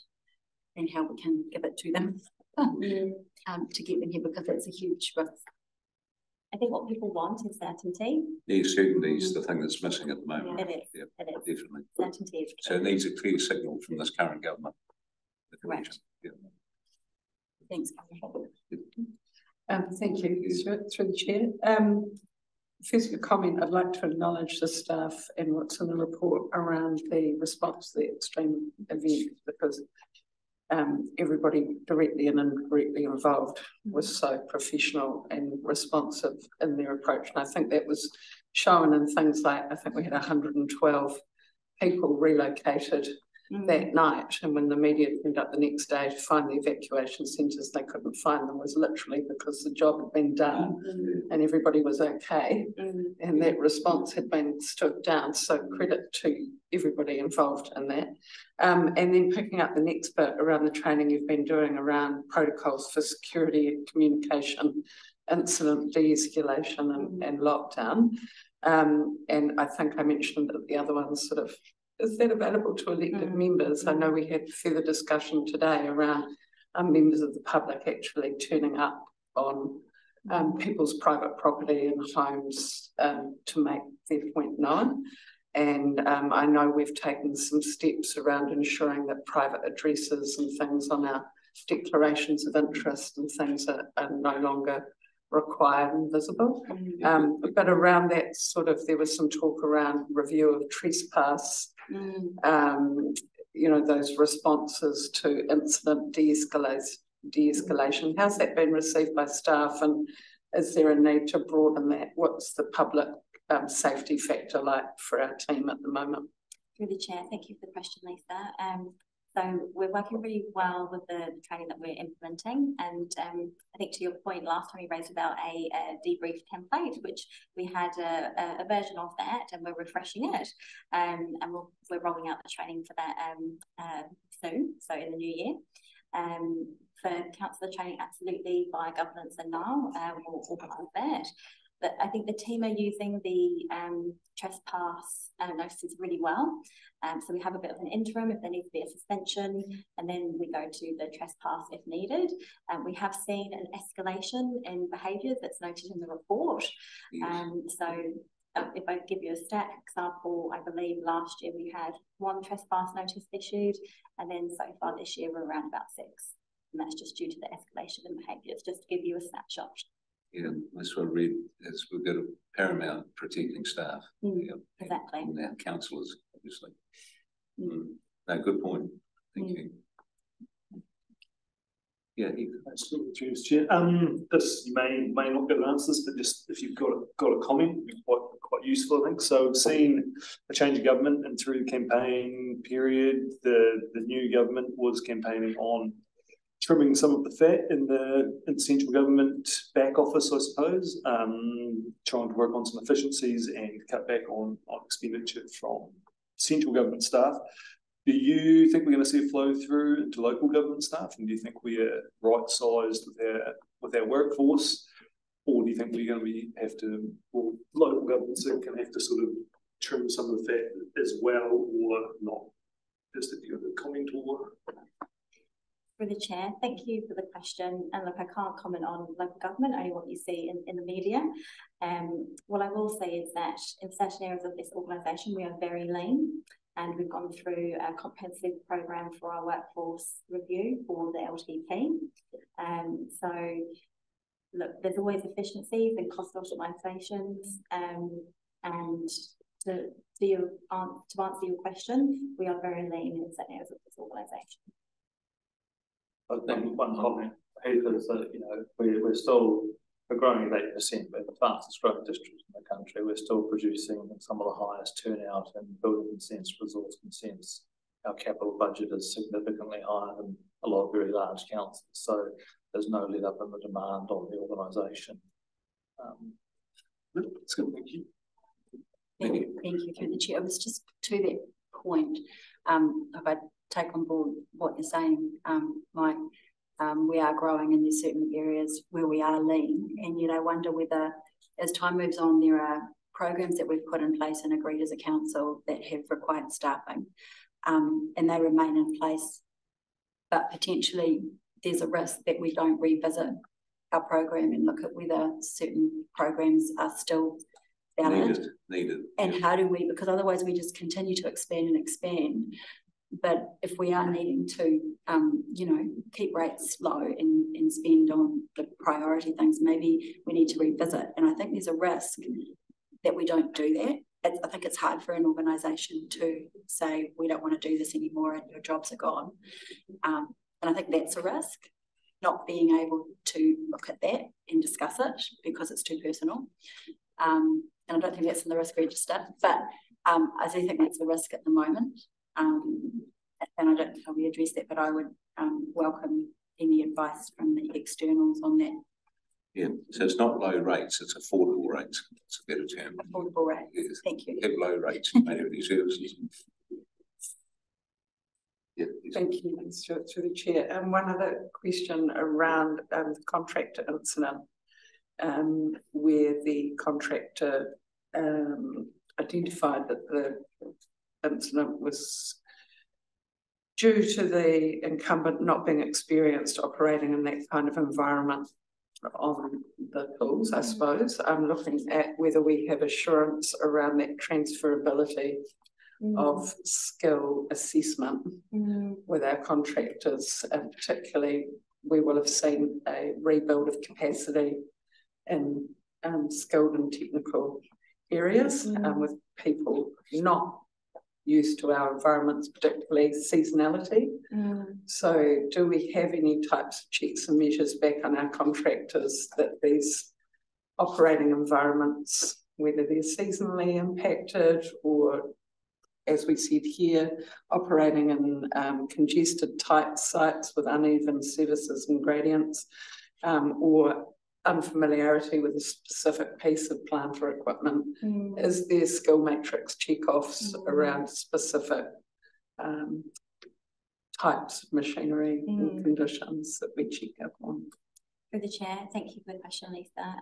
and how we can give it to them. to get them here, because that's a huge risk. I think what people want is certainty. The certainty is the thing that's missing at the moment. It is. Yeah, It is. definitely. Certainty is key. So it needs a clear signal from this current government. Correct. Yeah. Thanks. Thank you, through the chair. First, a comment, I'd like to acknowledge the staff and what's in the report around the response to the extreme event, because everybody directly and indirectly involved was so professional and responsive in their approach. And I think that was shown in things like, I think we had 112 people relocated that night, and when the media turned up the next day to find the evacuation centres, they couldn't find them, was literally because the job had been done and everybody was okay, and that response had been stood down. So credit to everybody involved in that. And then picking up the next bit around the training you've been doing around protocols for security and communication, incident de-escalation and lockdown. And I think I mentioned that the other ones sort of, is that available to elected members? I know we had further discussion today around members of the public actually turning up on people's private property and homes to make their point known. And I know we've taken some steps around ensuring that private addresses and things on our declarations of interest and things are no longer required and visible. But around that sort of, there was some talk around review of trespass, you know, those responses to incident de-escalation. How's that been received by staff, and is there a need to broaden that? What's the public safety factor like for our team at the moment? Through the chair, thank you for the question, Lisa. So we're working really well with the training that we're implementing, and I think to your point, last time we raised about a debrief template, which we had a version of that, and we're refreshing it, and we're rolling out the training for that soon, so in the new year. For councillor training, absolutely, by governance and now we'll organise that. But I think the team are using the trespass notices really well. So we have a bit of an interim if there needs to be a suspension, and then we go to the trespass if needed. We have seen an escalation in behaviours that's noted in the report. If I give you a stat example, I believe last year we had 1 trespass notice issued, and then so far this year we're around about 6. And that's just due to the escalation in behaviours, just to give you a snapshot. Yeah, that's what I read, is we've got a paramount protecting staff. Exactly. And our councillors, obviously. No, good point. Thank you. Yeah, this you may not get an answer, but just if you've got a comment, quite useful, I think. So we've seen a change of government, and through the campaign period, the new government was campaigning on trimming some of the fat in the central government back office, I suppose, trying to work on some efficiencies and cut back on expenditure from central government staff. Do you think we're going to see a flow through into local government staff, and do you think we are right-sized with our workforce, or do you think we're going to or local governments are going to have to sort of trim some of the fat as well, or not? Just if you have a comment or. Through the chair, thank you for the question. And look, I can't comment on local government, only what you see in the media. What I will say is that in certain areas of this organisation, we are very lean, and we've gone through a comprehensive programme for our workforce review for the LTP. So look, there's always efficiencies and cost optimisations, and to answer your question, we are very lean in certain areas of this organisation. I think one comment here is that, you know, we're growing at 8%, but the fastest growing district in the country. We're still producing some of the highest turnout in building consents, resource consents. Our capital budget is significantly higher than a lot of very large councils, so there's no let up in the demand on the organisation. That's good, thank you. Thank you through the chair. It was just to that point, if I take on board what you're saying, Mike, we are growing in there's certain areas where we are lean, and yet I wonder whether as time moves on there are programs that we've put in place and agreed as a council that have required staffing, and they remain in place, but potentially there's a risk that we don't revisit our program and look at whether certain programs are still valid. Needed. And how do we, because otherwise we just continue to expand and expand. But if we are needing to, you know, keep rates low and spend on the priority things, maybe we need to revisit. And I think there's a risk that we don't do that. I think it's hard for an organisation to say, we don't want to do this anymore and your jobs are gone. And I think that's a risk, not being able to look at that and discuss it because it's too personal. And I don't think that's in the risk register, but I do think that's a risk at the moment. And I don't know how we address that, but I would welcome any advice from the externals on that. Yeah, so it's not low rates, it's affordable rates. It's a better term. Affordable rates. Yes. Thank you. Have low rates in many of these services. Yeah, thank you, Mr. through the chair. And one other question around the contractor incident, where the contractor identified that the incident was due to the incumbent not being experienced operating in that kind of environment on the tools, I suppose. I'm looking at whether we have assurance around that transferability of skill assessment with our contractors, and particularly we will have seen a rebuild of capacity in skilled and technical areas with people not used to our environments, particularly seasonality. So do we have any types of checks and measures back on our contractors that these operating environments, whether they're seasonally impacted or, as we said here, operating in congested tight sites with uneven services and gradients, or unfamiliarity with a specific piece of plant or equipment? Is there skill matrix check-offs around specific types of machinery and conditions that we check up on? Through the chair, thank you for the question, Lisa.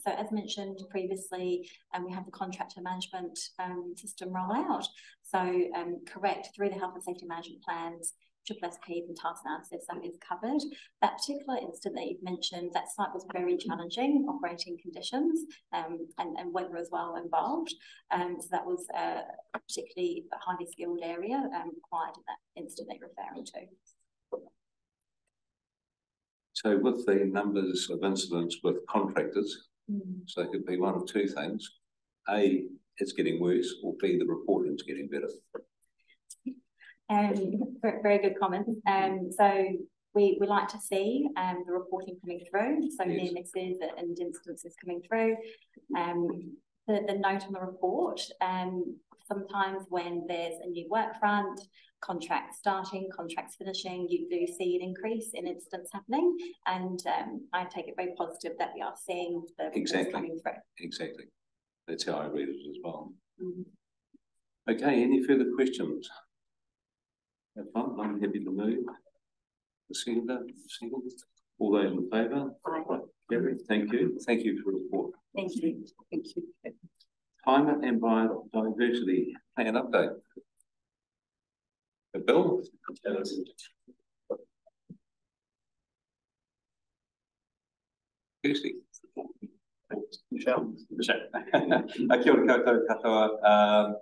So as mentioned previously, we have the contractor management system rollout. So correct, through the health and safety management plans, SSSPs and task analysis, that is covered. That particular incident that you've mentioned, that site was very challenging operating conditions and weather as well involved. So that was a particularly highly skilled area required in that incident that you're referring to. So with the numbers of incidents with contractors, so it could be one of two things. A, it's getting worse, or B, the reporting's getting better. Very good comment. So we like to see the reporting coming through, so near misses and instances coming through. The note on the report, sometimes when there's a new work front, contracts starting, contracts finishing, you do see an increase in incidents happening, and I take it very positive that we are seeing the reports coming through. Exactly. That's how I read it as well. Okay, any further questions? I'm happy to move. The seconder. All those in favour? Aye. Thank you. Thank you for the report. Thank you. Thank you. Climate and biodiversity plan update. Bill? Kirsty. Michelle. Kia ora koutou katoa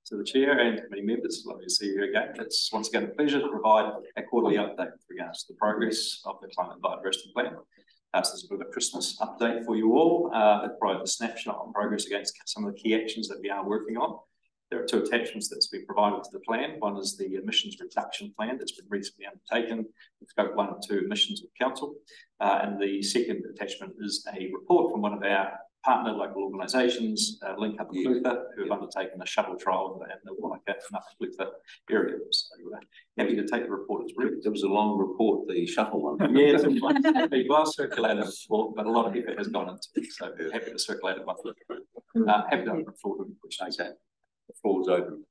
to the chair and committee members. Lovely to see you again. It's once again a pleasure to provide a quarterly update with regards to the progress of the climate and biodiversity plan. So this is a bit of a Christmas update for you all. It provides a snapshot on progress against some of the key actions that we are working on. There are two attachments that's been provided to the plan. One is the emissions reduction plan that's been recently undertaken with Scope 1 and 2 emissions with Council. And the second attachment is a report from one of our partner local organisations, Link Up Clutha, who have undertaken a shuttle trial in the Wanaka and Upper Clutha area. So happy to take the report as read. It was a long report, the shuttle one. Yeah, it's a well circulated report, but a lot of effort has gone into it. So happy to circulate it once. Happy to open the floor to questions. Okay. The floor is open.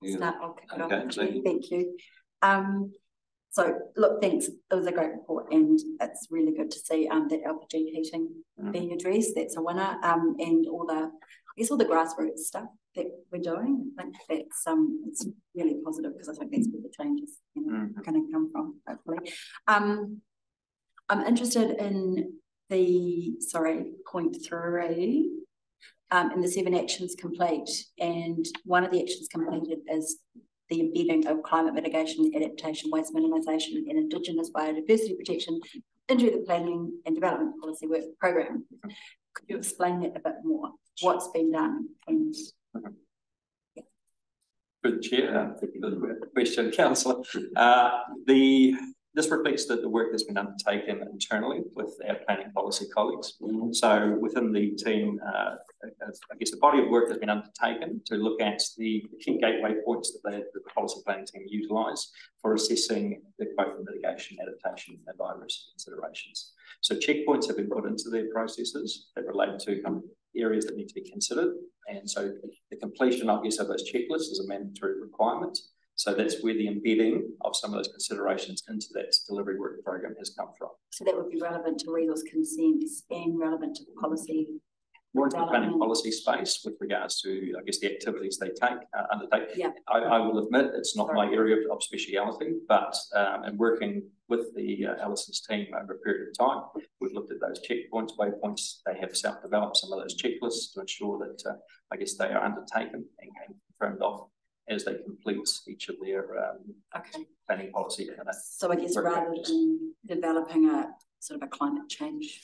Start, I'll kick it off. Thank you. So look, thanks. It was a great report, and it's really good to see that LPG heating being addressed. That's a winner. And all the, I guess all the grassroots stuff that we're doing. I think that's it's really positive, because I think that's where the changes are going to come from, hopefully. I'm interested in the point 3. And the 7 actions complete, and one of the actions completed is the embedding of climate mitigation, adaptation, waste minimisation, and Indigenous biodiversity protection into the planning and development policy work program. Could you explain that a bit more? What's been done? And Good Chair, thank you for the question, Councillor. This reflects the work that's been undertaken internally with our planning policy colleagues. So within the team, I guess the body of work has been undertaken to look at the key gateway points that the policy planning team utilise for assessing both the mitigation, adaptation and biodiversity considerations. So checkpoints have been put into their processes that relate to areas that need to be considered. And so the completion, I guess, of those checklists is a mandatory requirement. So that's where the embedding of some of those considerations into that delivery work program has come from. So that would be relevant to resource consents and relevant to policy. More into the planning policy space with regards to, I guess, the activities they undertake. Yeah. I will admit it's not my area of speciality, but in working with the Allison's team over a period of time, we've looked at those checkpoints, waypoints. They have self-developed some of those checklists to ensure that, I guess, they are undertaken and confirmed off as they complete each of their planning policy. So I guess rather than developing a sort of a climate change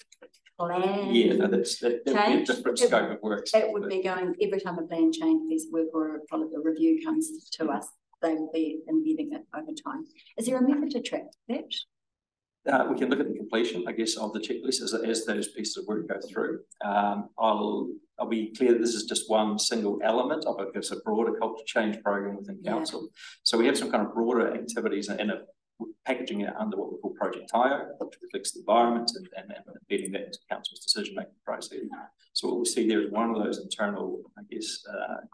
plan, yeah, no, that would be a different scope of work. It would be going every time a plan change piece of work or a review comes to us, they will be embedding it over time. Is there a method to track that? We can look at the completion, I guess, of the checklist as those pieces of work go through. I'll be clear that this is just one single element of it. It's a broader culture change program within council. So we have some kind of broader activities and packaging it under what we call Project TIO, which reflects the environment and embedding that into council's decision-making process. So what we see there is one of those internal, I guess,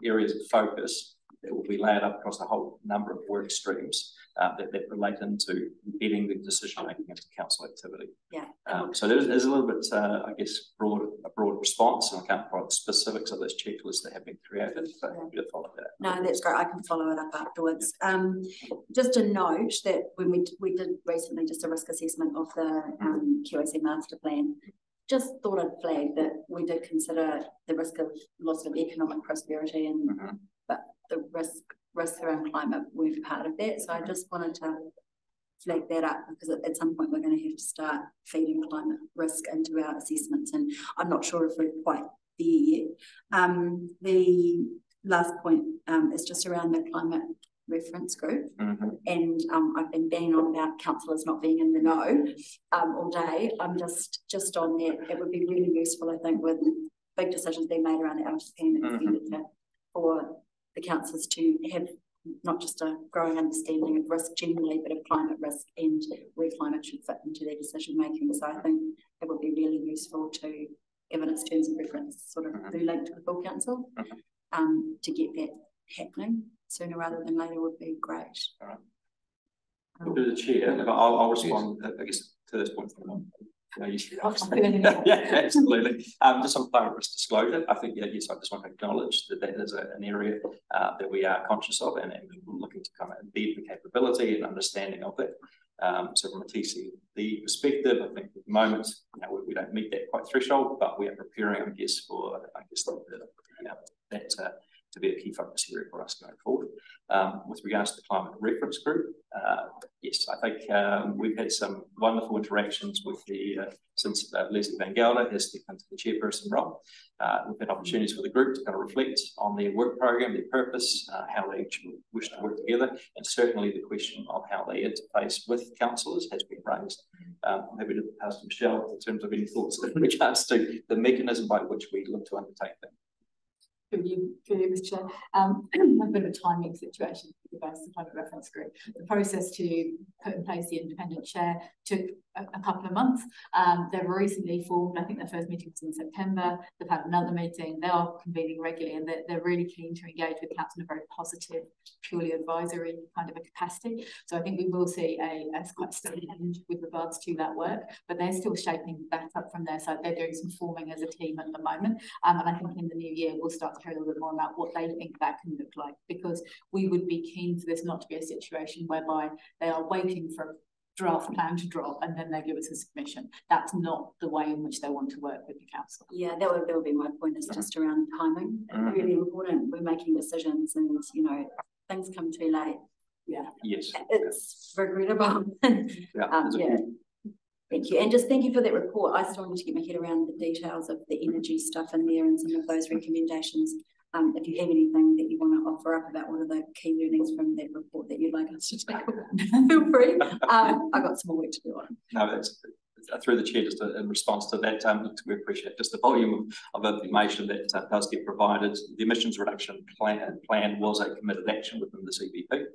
areas of focus that will be laid up across a whole number of work streams that relate into embedding the decision-making into council activity. Yeah. So there's a little bit, I guess, a broad response, and I can't provide the specifics of those checklists that have been created, but I'm happy to follow that. No, that's great. I can follow it up afterwards. Just a note that when we did recently just a risk assessment of the QAC master plan, just thought I'd flag that we did consider the risk of loss of economic prosperity, and but the risks around climate weren't part of that. So I just wanted to flag that up, because at some point we're going to have to start feeding climate risk into our assessments, and I'm not sure if we're quite there yet. The last point is just around the climate reference group, and I've been banging on about councillors not being in the know all day. I'm just on that. It would be really useful, I think, with big decisions being made around the LTP and expenditure, for the councillors to have not just a growing understanding of risk generally, but of climate risk and where climate should fit into their decision making. So I think it would be really useful to evidence terms of reference sort of be linked to the full council, to get that happening sooner rather than later would be great. All right. To the chair, I'll respond, I guess, to this point from one. Yeah, absolutely. Just on climate risk disclosure, I think, yes, I just want to acknowledge that that is an area that we are conscious of, and we're looking to kind of embed the capability and understanding of it. So from a TCD perspective, I think at the moment, we don't meet that quite threshold, but we are preparing, I guess, for that to be a key focus area for us going forward. With regards to the climate reference group, yes, I think we've had some wonderful interactions with since Leslie Van Gelder has stepped into the chairperson role. We've had opportunities for the group to kind of reflect on their work program, their purpose, how they wish to work together, and certainly the question of how they interface with councillors has been raised. I'm happy to pass to Michelle in terms of any thoughts in regards to the mechanism by which we look to undertake that. Through you, Mr. Chair. A bit of a timing situation. the Diversity Climate Reference Group. The process to put in place the independent chair took a couple of months. They've recently formed, I think their first meeting was in September. They've had another meeting. They are convening regularly, and they're really keen to engage with council in a very positive, purely advisory kind of a capacity. So I think we will see a quite steady end with regards to that work, but they're still shaping that up from their side. They're doing some forming as a team at the moment. And I think in the new year, we'll start to hear a little bit more about what they think that can look like, because we would be keen for this not to be a situation whereby they are waiting for a draft plan to drop and then they give us a submission. That's not the way in which they want to work with the council. Yeah, that would be my point, is just around timing. Really important. We're making decisions and, you know, things come too late. Yeah. Yes. It's regrettable. Yeah. Thank you. And just thank you for that report. I still need to get my head around the details of the energy stuff in there and some of those recommendations. If you have anything that you want to offer up about what are the key learnings from that report that you'd like us to take, feel free. I've got some more work to do on it. No, that's through the chair, just in response to that, we appreciate just the volume of information that does get provided. The emissions reduction plan was a committed action within the CBP.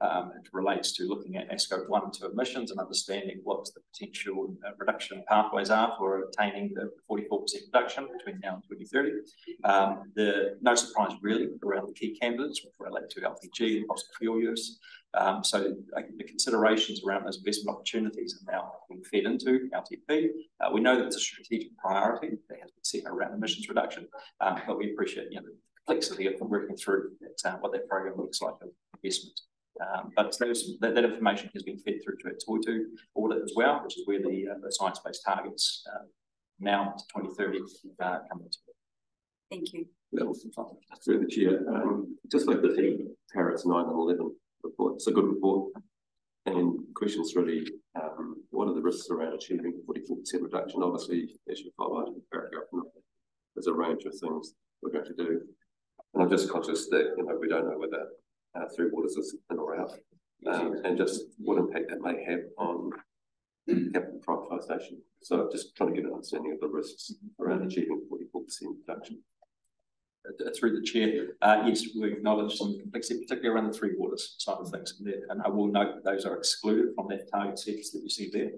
It relates to looking at Scope 1 and 2 emissions and understanding what the potential reduction pathways are for attaining the 44% reduction between now and 2030. No surprise really around the key candidates which relate to LPG and fossil fuel use. So the considerations around those investment opportunities are now being fed into LTP. We know that it's a strategic priority that has been set around emissions reduction, but we appreciate, you know, the complexity of working through that, what that program looks like of investment. But that information has been fed through to a Toitu audit as well, which is where the science-based targets now to 2030 come into it. Thank you. Through the chair, just like the Paris 9 and 11 report, it's a good report. And questions really, what are the risks around achieving 44% reduction? Obviously, as you highlighted in the paragraph, there's a range of things we're going to do. And I'm just conscious that, you know, we don't know whether three waters is in or out, and just what impact that may have on capital privatisation. So just trying to get an understanding of the risks around achieving 44% reduction. Through the chair, yes, we acknowledge some complexity, particularly around the three waters side of things. And I will note that those are excluded from that target sets that you see there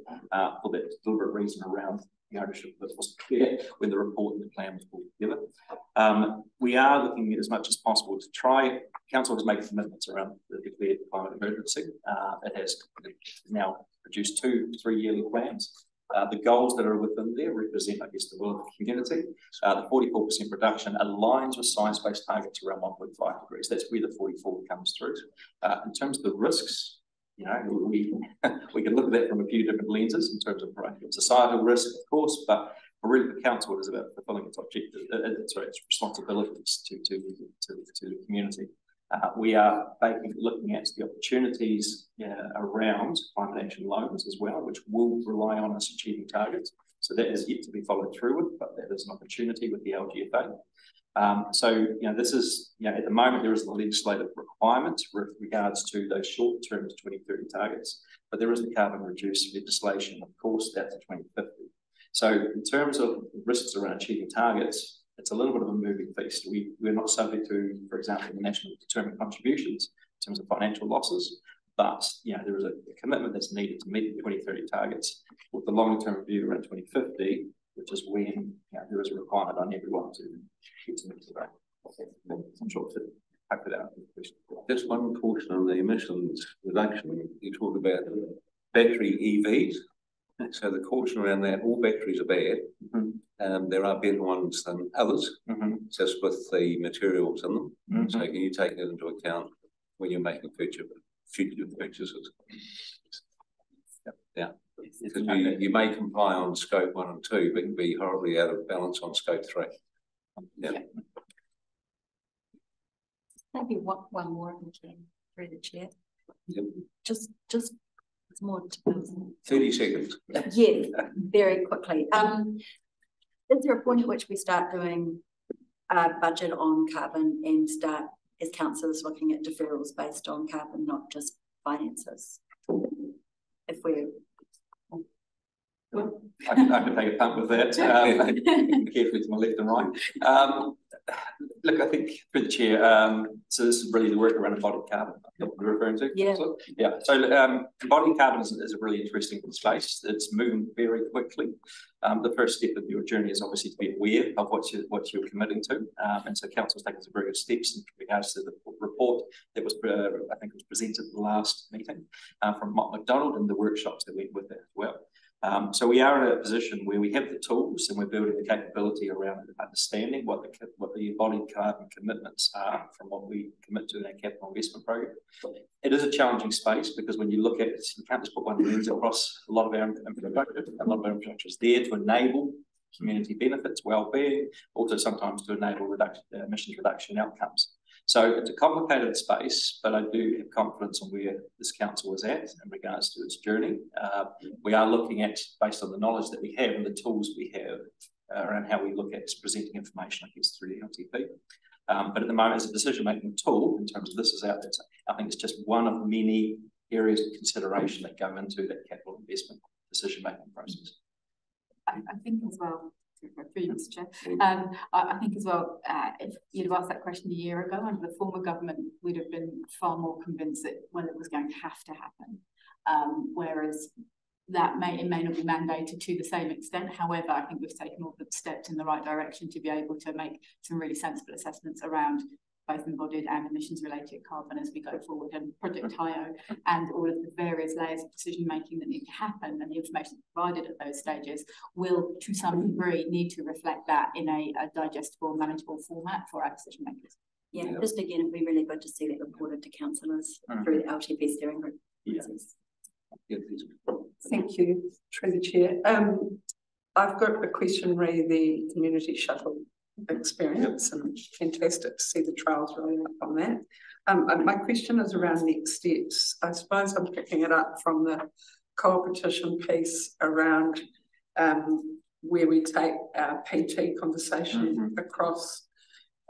for that deliberate reason around the ownership that wasn't clear when the report and the plan was pulled together. We are looking at as much as possible to try. Council has made commitments around the declared climate emergency. It has now produced 2 3-yearly plans. The goals that are within there represent, I guess, the will of the community. The 44% reduction aligns with science-based targets around 1.5 degrees. That's where the 44 comes through. In terms of the risks, you know, we can look at that from a few different lenses in terms of societal risk, of course, but really the council is about fulfilling its objective, its responsibilities to the community. We are looking at the opportunities around climate action loans as well, which will rely on us achieving targets. So that is yet to be followed through with, but that is an opportunity with the LGFA. So, you know, this is, you know, at the moment there is a legislative requirement with regards to those short-term to 2030 targets, but there is the carbon reduced legislation, of course, that's to 2050. So in terms of risks around achieving targets, it's a little bit of a moving feast. We're not subject to, for example, the nationally determined contributions in terms of financial losses, but, you know, there is a commitment that's needed to meet the 2030 targets with the long-term view around 2050, which is when, you know, there is a requirement on everyone to meet the goal. I'm sure to hope that out. Just one caution on the emissions reduction. You talk about battery EVs. So the caution around that, all batteries are bad. There are better ones than others, just with the materials in them. So can you take that into account when you're making future purchases? Yeah. Because you may comply on scope 1 and 2, but be horribly out of balance on scope 3. Yeah. Maybe one more through the chair. Yep. Just it's more 30 seconds. Yes, very quickly. Is there a point at which we start doing a budget on carbon and start as councillors looking at deferrals based on carbon, not just finances? If we're I can take a punt with that, carefully to my left and right. look, I think through the chair, so this is really the work around embodied carbon. What you're referring to? Yeah. Yeah. So embodied carbon is a really interesting space. It's moving very quickly. The first step of your journey is obviously to be aware of what you're committing to, and so council's taken some very good steps in regards to the report that was, I think, it was presented at the last meeting from Mott McDonald and the workshops that went with it as well. So we are in a position where we have the tools and we're building the capability around understanding what the embodied carbon commitments are from what we commit to in our capital investment program. It is a challenging space because when you look at it, you can't just put one lens across a lot of our infrastructure. A lot of our infrastructure is there to enable community benefits, well-being, also sometimes to enable emissions reduction outcomes. So it's a complicated space, but I do have confidence on where this council is at in regards to its journey. We are looking at, based on the knowledge that we have and the tools we have around how we look at presenting information, I guess, through the LTP. But at the moment, as a decision-making tool, in terms of this is out there, I think it's just one of many areas of consideration that go into that capital investment decision-making process. I think as well, Mr. Chair. I think as well, if you'd have asked that question a year ago under the former government, we'd have been far more convinced that, well, it was going to have to happen. Whereas it may not be mandated to the same extent. However, I think we've taken all the steps in the right direction to be able to make some really sensible assessments around both embodied and emissions related carbon as we go forward, and Project IO and all of the various layers of decision making that need to happen, and the information provided at those stages will to some degree need to reflect that in a digestible, manageable format for our decision makers. Yeah, just again, it'd be really good to see that reported to councillors through the LTP steering group. Thank you, through the chair. I've got a question re the community shuttle experience, and fantastic to see the trials rolling up on that. My question is around next steps. I suppose I'm picking it up from the competition piece around where we take our PT conversation across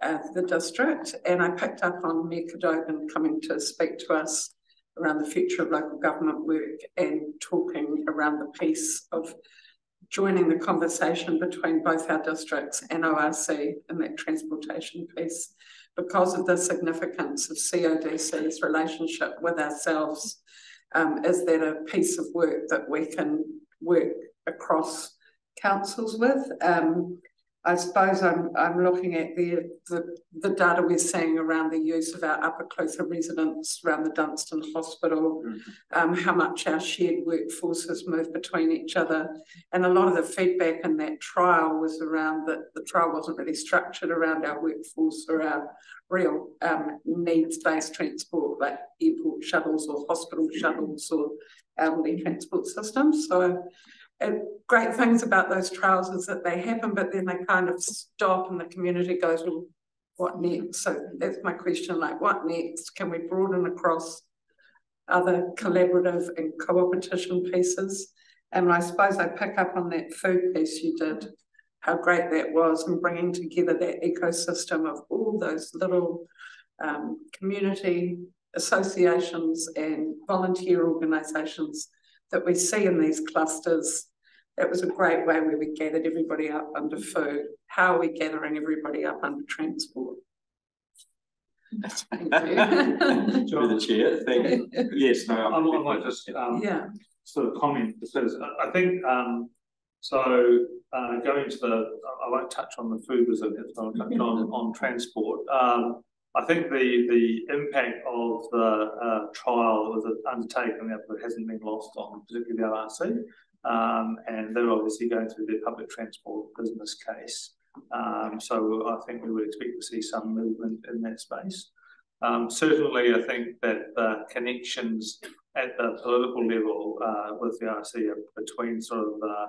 the district, and I picked up on Mayor Cadogan coming to speak to us around the future of local government work and talking around the piece of joining the conversation between both our districts and ORC in that transportation piece because of the significance of QLDC's relationship with ourselves. Is that a piece of work that we can work across councils with? I suppose I'm looking at the data we're seeing around the use of our Upper Clutha residents around the Dunstan Hospital, how much our shared workforces move between each other. And a lot of the feedback in that trial was around that the trial wasn't really structured around our workforce or our real needs-based transport, like airport shuttles or hospital shuttles or elderly transport systems. So great things about those trials is that they happen, but then they kind of stop and the community goes, well, what next? So that's my question, like what next? Can we broaden across other collaborative and co-opetition pieces? And I suppose I pick up on that food piece you did, how great that was, and bringing together that ecosystem of all those little community associations and volunteer organisations that we see in these clusters. It was a great way where we gathered everybody up under food. How are we gathering everybody up under transport? Thank you. Through the chair, thank you. Yes, no, I might just sort of comment, because I think going to I won't touch on the food resilience, I'll touch on transport. I think the impact of the trial that was undertaken that hasn't been lost on particularly the ORC, and they're obviously going through their public transport business case. So I think we would expect to see some movement in that space. Certainly, I think that the connections at the political level with the ORC are between sort of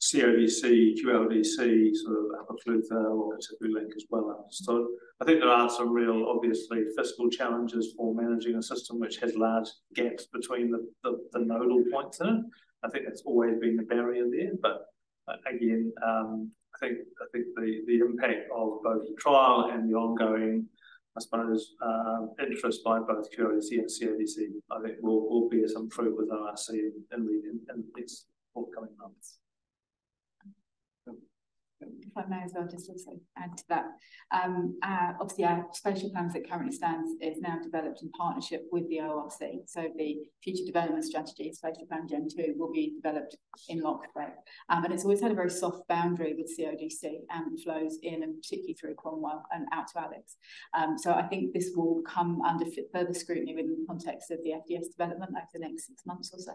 CODC, QLDC, sort of Upper Clutha or Pacific Link as well understood. I think there are some real, obviously, fiscal challenges for managing a system which has large gaps between the nodal points in it. I think that's always been the barrier there, but again, I think the impact of both the trial and the ongoing, I suppose, interest by both QLDC and CODC, I think will bear some fruit with ORC in the next forthcoming months. If I may as well just also add to that, obviously our spatial plans that currently stands is now developed in partnership with the ORC. So the future development strategy, spatial plan Gen 2, will be developed in lockstep. And it's always had a very soft boundary with QLDC and flows in, and particularly through Cromwell and out to Alex. So I think this will come under further scrutiny within the context of the FDS development over the next 6 months or so.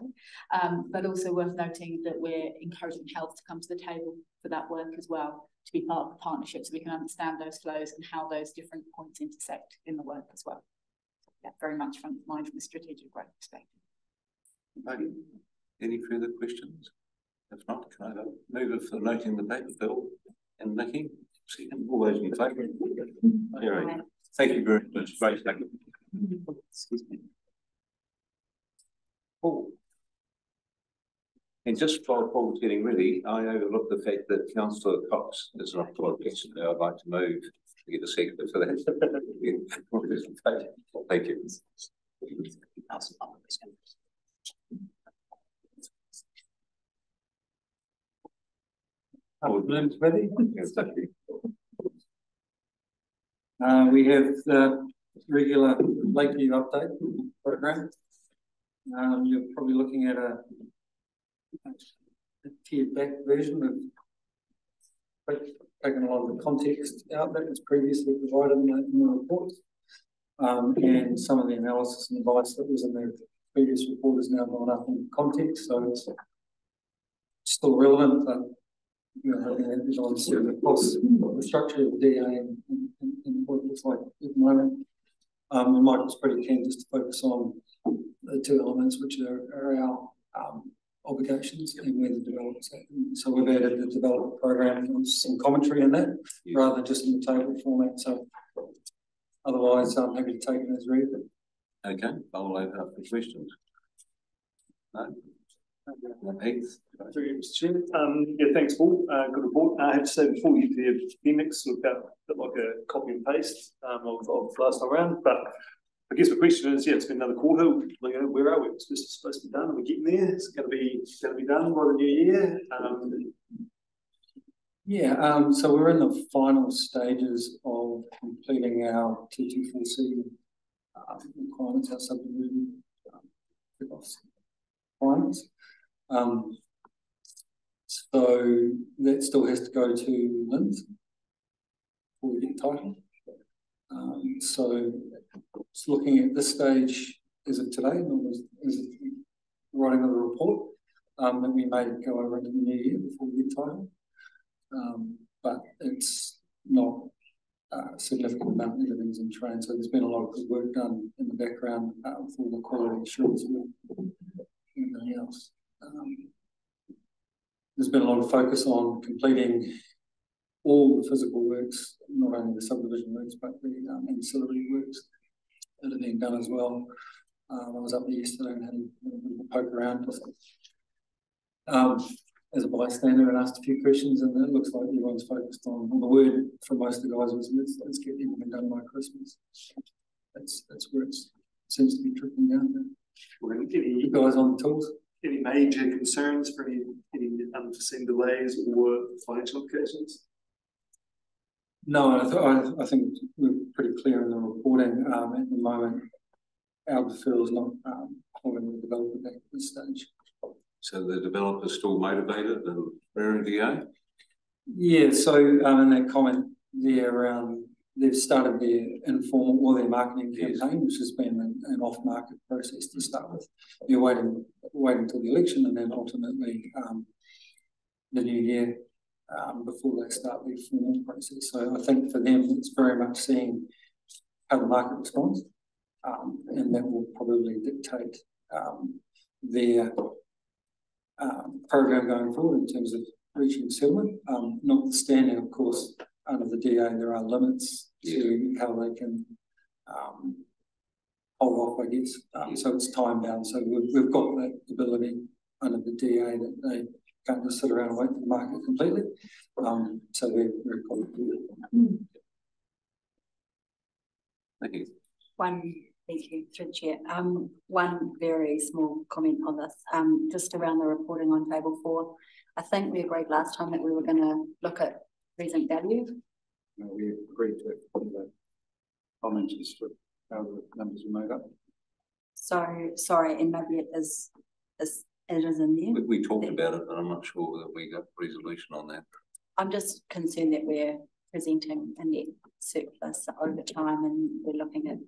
But also worth noting that we're encouraging health to come to the table for that work as well, to be part of the partnership, so we can understand those flows and how those different points intersect in the work as well. Yeah, very much front of mind from a strategic growth perspective. Okay. Any further questions? If not, can I move it for noting the paper, Phil and Nikki? Second, all those in favour? Right. Thank you very much. Great, thank you. Excuse me. Paul. And just while Paul's getting ready, I overlooked the fact that Councillor Cox is not for a question. I'd like to move to get a second for that. Thank you. Ready? We have the regular Lakeview update program. You're probably looking at a tiered back version of taking a lot of the context out that was previously provided in the report, and some of the analysis and advice that was in the previous report has now gone up in context, so it's still relevant, but having that visual across the structure of the DA and what it looks like at the moment. And Michael's pretty keen just to focus on the two elements, which are our obligations and where the development's happening. So we've added the development program and some commentary in that, rather than just in the table format. So otherwise, I'm happy to take it as read. Okay, I'll open up for questions. No? Thanks. Yeah, thanks, Paul. Good report. I have to say before we get to the appendix, looked out a bit like a copy and paste of last time around, but I guess the question is, yeah, it's been another quarter. Where are we? It's just supposed to be done. Are we getting there? It's going to be done by the new year. So we're in the final stages of completing our 224C requirements, our subdivision requirements. So that still has to go to Lynn's before we get title. So it's looking at this stage as of today, not as of writing of the report, that we may go over into the new year before we get title. But it's not a significant amount, everything's in train. So there's been a lot of good work done in the background for the quality assurance work and everything else. There's been a lot of focus on completing all the physical works, not only the subdivision works, but the ancillary works that are being done as well. I was up there yesterday and had a poke around as a bystander and asked a few questions, and it looks like everyone's focused on the word from most of the guys was let's get everything done by Christmas. That's where it seems to be trickling down to. Any guys on the tools? Any major concerns for any unforeseen delays or financial implications? No, I think we're pretty clear in the reporting. At the moment, our deferral is not holding the developer back at this stage. So the developer's still motivated and raring to go? Yeah, so in that comment there, they've started their informal or their marketing campaign, which has been an off-market process to start with. You're waiting until the election and then ultimately the new year before they start their formal process. So I think for them, it's very much seeing how the market responds, and that will probably dictate their program going forward in terms of reaching settlement. Notwithstanding, of course, under the DA, there are limits to how they can hold off, I guess. So it's time bound. So we've got that ability under the DA that they can't just sit around and wait for the market completely. So we're very confident. Thank you. Thank you, through the chair. One very small comment on this, just around the reporting on table 4. I think we agreed last time that we were going to look at present value. We agreed to the comments as to how the numbers were made up. So, sorry, and maybe it is in there. We talked about it, but I'm not sure that we got resolution on that. I'm just concerned that we're presenting a net surplus over time and we're looking at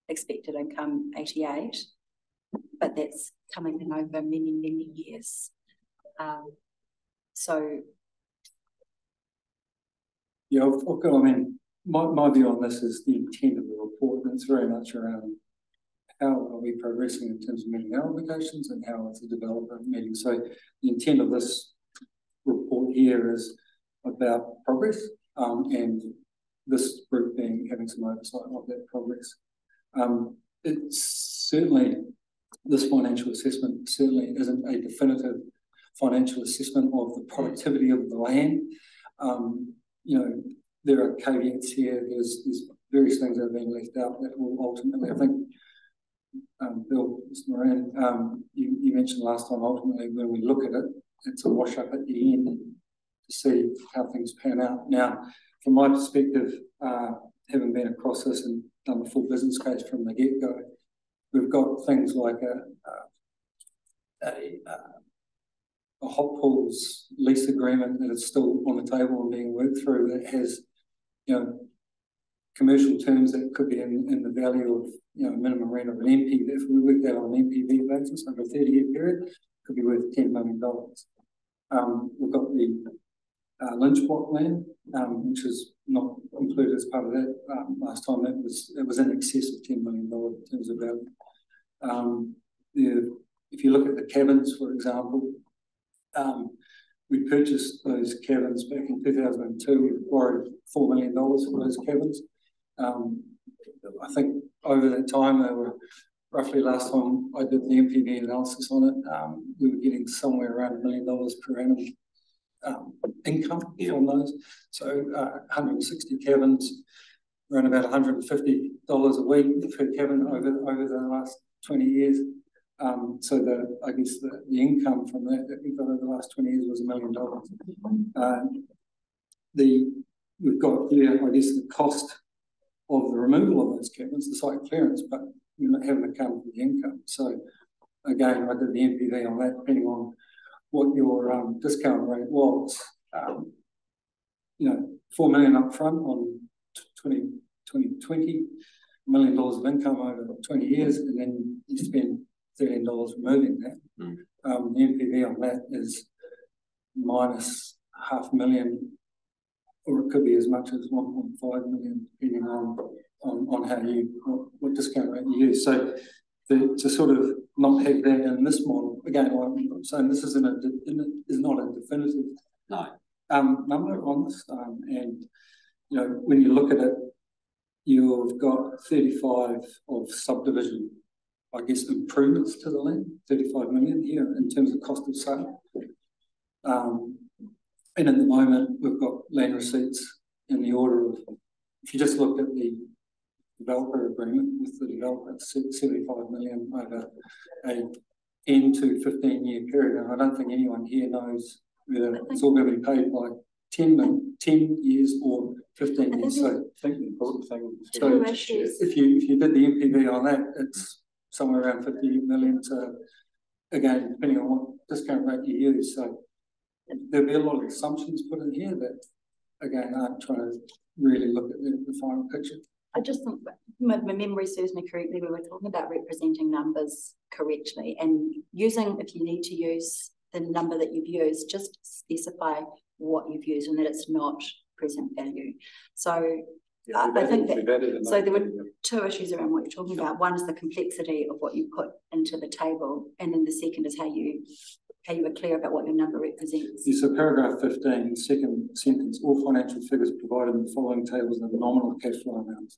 expected income 88, but that's coming in over many, many years. So. Yeah, I've got, I mean, my view on this is the intent of the report, and it's very much around how are we progressing in terms of meeting our obligations and how is the developer meeting. So the intent of this report here is about progress, and this group having some oversight of that progress. It's certainly, this financial assessment certainly isn't a definitive financial assessment of the productivity of the land. You know, there are caveats here. There's various things that have been left out that will ultimately, I think, Bill, Mr. Moran, you mentioned last time, ultimately when we look at it, it's a wash up at the end to see how things pan out. Now, from my perspective, having been across this and done the full business case from the get-go, we've got things like a hot pools lease agreement that is still on the table and being worked through that has, you know, commercial terms that could be in the value of, you know, minimum rent of an MP. If we work that on an MPV basis over a 30-year period, it could be worth $10 million. We've got the Lynchpot land, which is not included as part of that. Last time it was in excess of $10 million in terms of value. If you look at the cabins, for example, we purchased those cabins back in 2002. We borrowed $4 million for those cabins. I think over that time, they were roughly, last time I did the MPV analysis on it, we were getting somewhere around $1 million per annum income from those. So 160 cabins, around about $150 a week per cabin over the last 20 years. So I guess the income from that we got over the last 20 years was $1 million. We've got here, I guess, the cost of the removal of those cabins, the site clearance, but we're not having to come with the income. So again, I did the NPV on that, depending on what your discount rate was. You know, $4 million up front on 2020, $1 million of income over 20 years, and then you spend $13 removing that. The NPV on that is minus $500,000, or it could be as much as 1.5 million, depending on how what discount rate you use. So to sort of not have that in this model, again, I'm saying this is not a definitive number on this. And you know, when you look at it, you've got 35 of subdivision, I guess, improvements to the land, 35 million here in terms of cost of sale. And at the moment, we've got land receipts in the order of, if you just looked at the developer agreement with the developer, it's 75 million over a 10 to 15-year period. And I don't think anyone here knows whether it's all going to be paid by 10 years or 15 years. So I think the important thing, so if you did the MPV on that, it's somewhere around 50 million to, again, depending on what discount rate you use. So there'll be a lot of assumptions put in here that, again, aren't trying to really look at the final picture. I just think, my memory serves me correctly, we were talking about representing numbers correctly and using, if you need to use the number that you've used, just specify what you've used and that it's not present value. So yeah, I think that, so there were two issues around what you're talking about. One is the complexity of what you put into the table, and then the second is how you were clear about what your number represents. Yeah, so paragraph 15, second sentence, all financial figures provided in the following tables are the nominal cash flow amounts.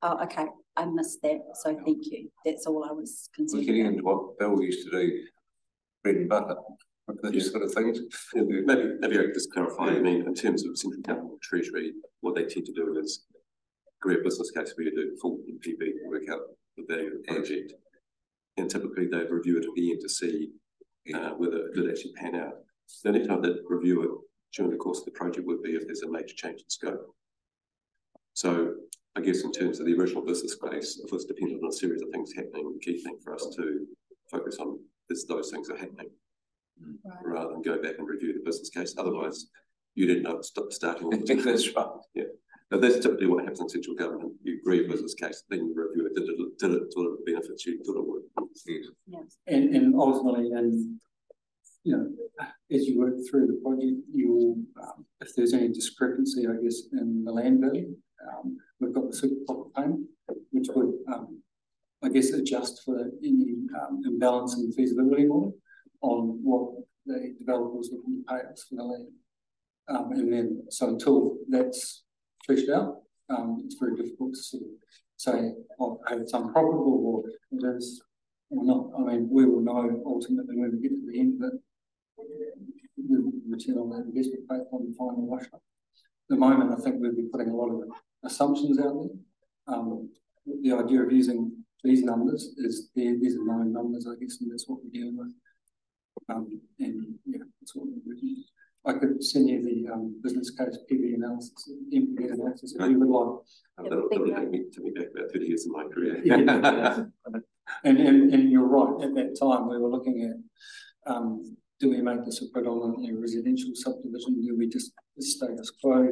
Oh, okay. I missed that. So thank you. That's all I was concerned. We're getting into what Bill used to do, bread and butter, those sort of things. Maybe I could just clarify. I mean, in terms of central government treasury, what they tend to do is agree a business case where you do full MPV, work out the value of the project, and typically they review it at the end to see whether it did actually pan out. The only time they review it during the course of the project would be if there's a major change in scope. So I guess in terms of the original business case, if it's dependent on a series of things happening, the key thing for us to focus on is those things are happening, rather than go back and review the business case. Otherwise, you didn't know starting with the That's right. Yeah. But that's typically what happens in central government. You agree a business case, then you review it. Did it deliver the benefits you thought it would? Yes. And ultimately, and you know, as you work through the project, you'll, if there's any discrepancy, I guess, in the land value, we've got the super profit payment, which would, I guess, adjust for any imbalance in the feasibility model on what the developers are looking to pay us for the land. And then, so until that's fleshed out, it's very difficult to sort of say, oh, hey, it's unprofitable or it is or not. I mean, we will know ultimately when we get to the end of it, the return on that investment based on the final wash up. At the moment, I think we'll be putting a lot of assumptions out there. The idea of using these numbers is these are known numbers, I guess, and that's what we're dealing with. And yeah, that's what we're doing. I could send you the business case PV analysis, MPV analysis if you would like. That'll take me back about 30 years of my career. Yeah. and you're right, at that time we were looking at do we make this a predominantly residential subdivision? Do we just status quo?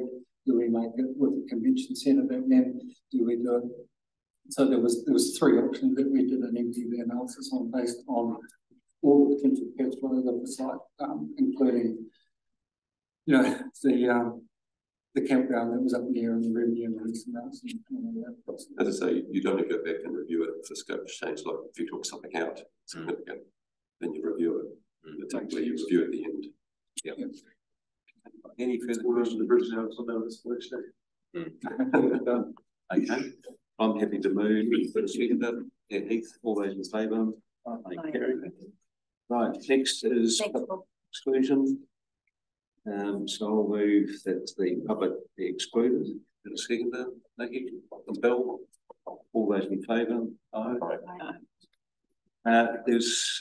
Do we make it with a convention centre back then? Do we do it? So there was three options that we did an MPV analysis on based on all the potential cash flows of the site, including, you know, the campground that was up there and the revenue release analysis. As I say, you don't go back and review it if the scope has changed. Like if you took something out significant, then you review it. Typically, you review at the end. Yeah. Any further questions? Okay. I'm happy to move for the second. Yeah, Heath, all those in favour? Right, next is exclusion. So I'll move that the public be excluded for the second. Thank you. Bill, all those in favour? Aye. There's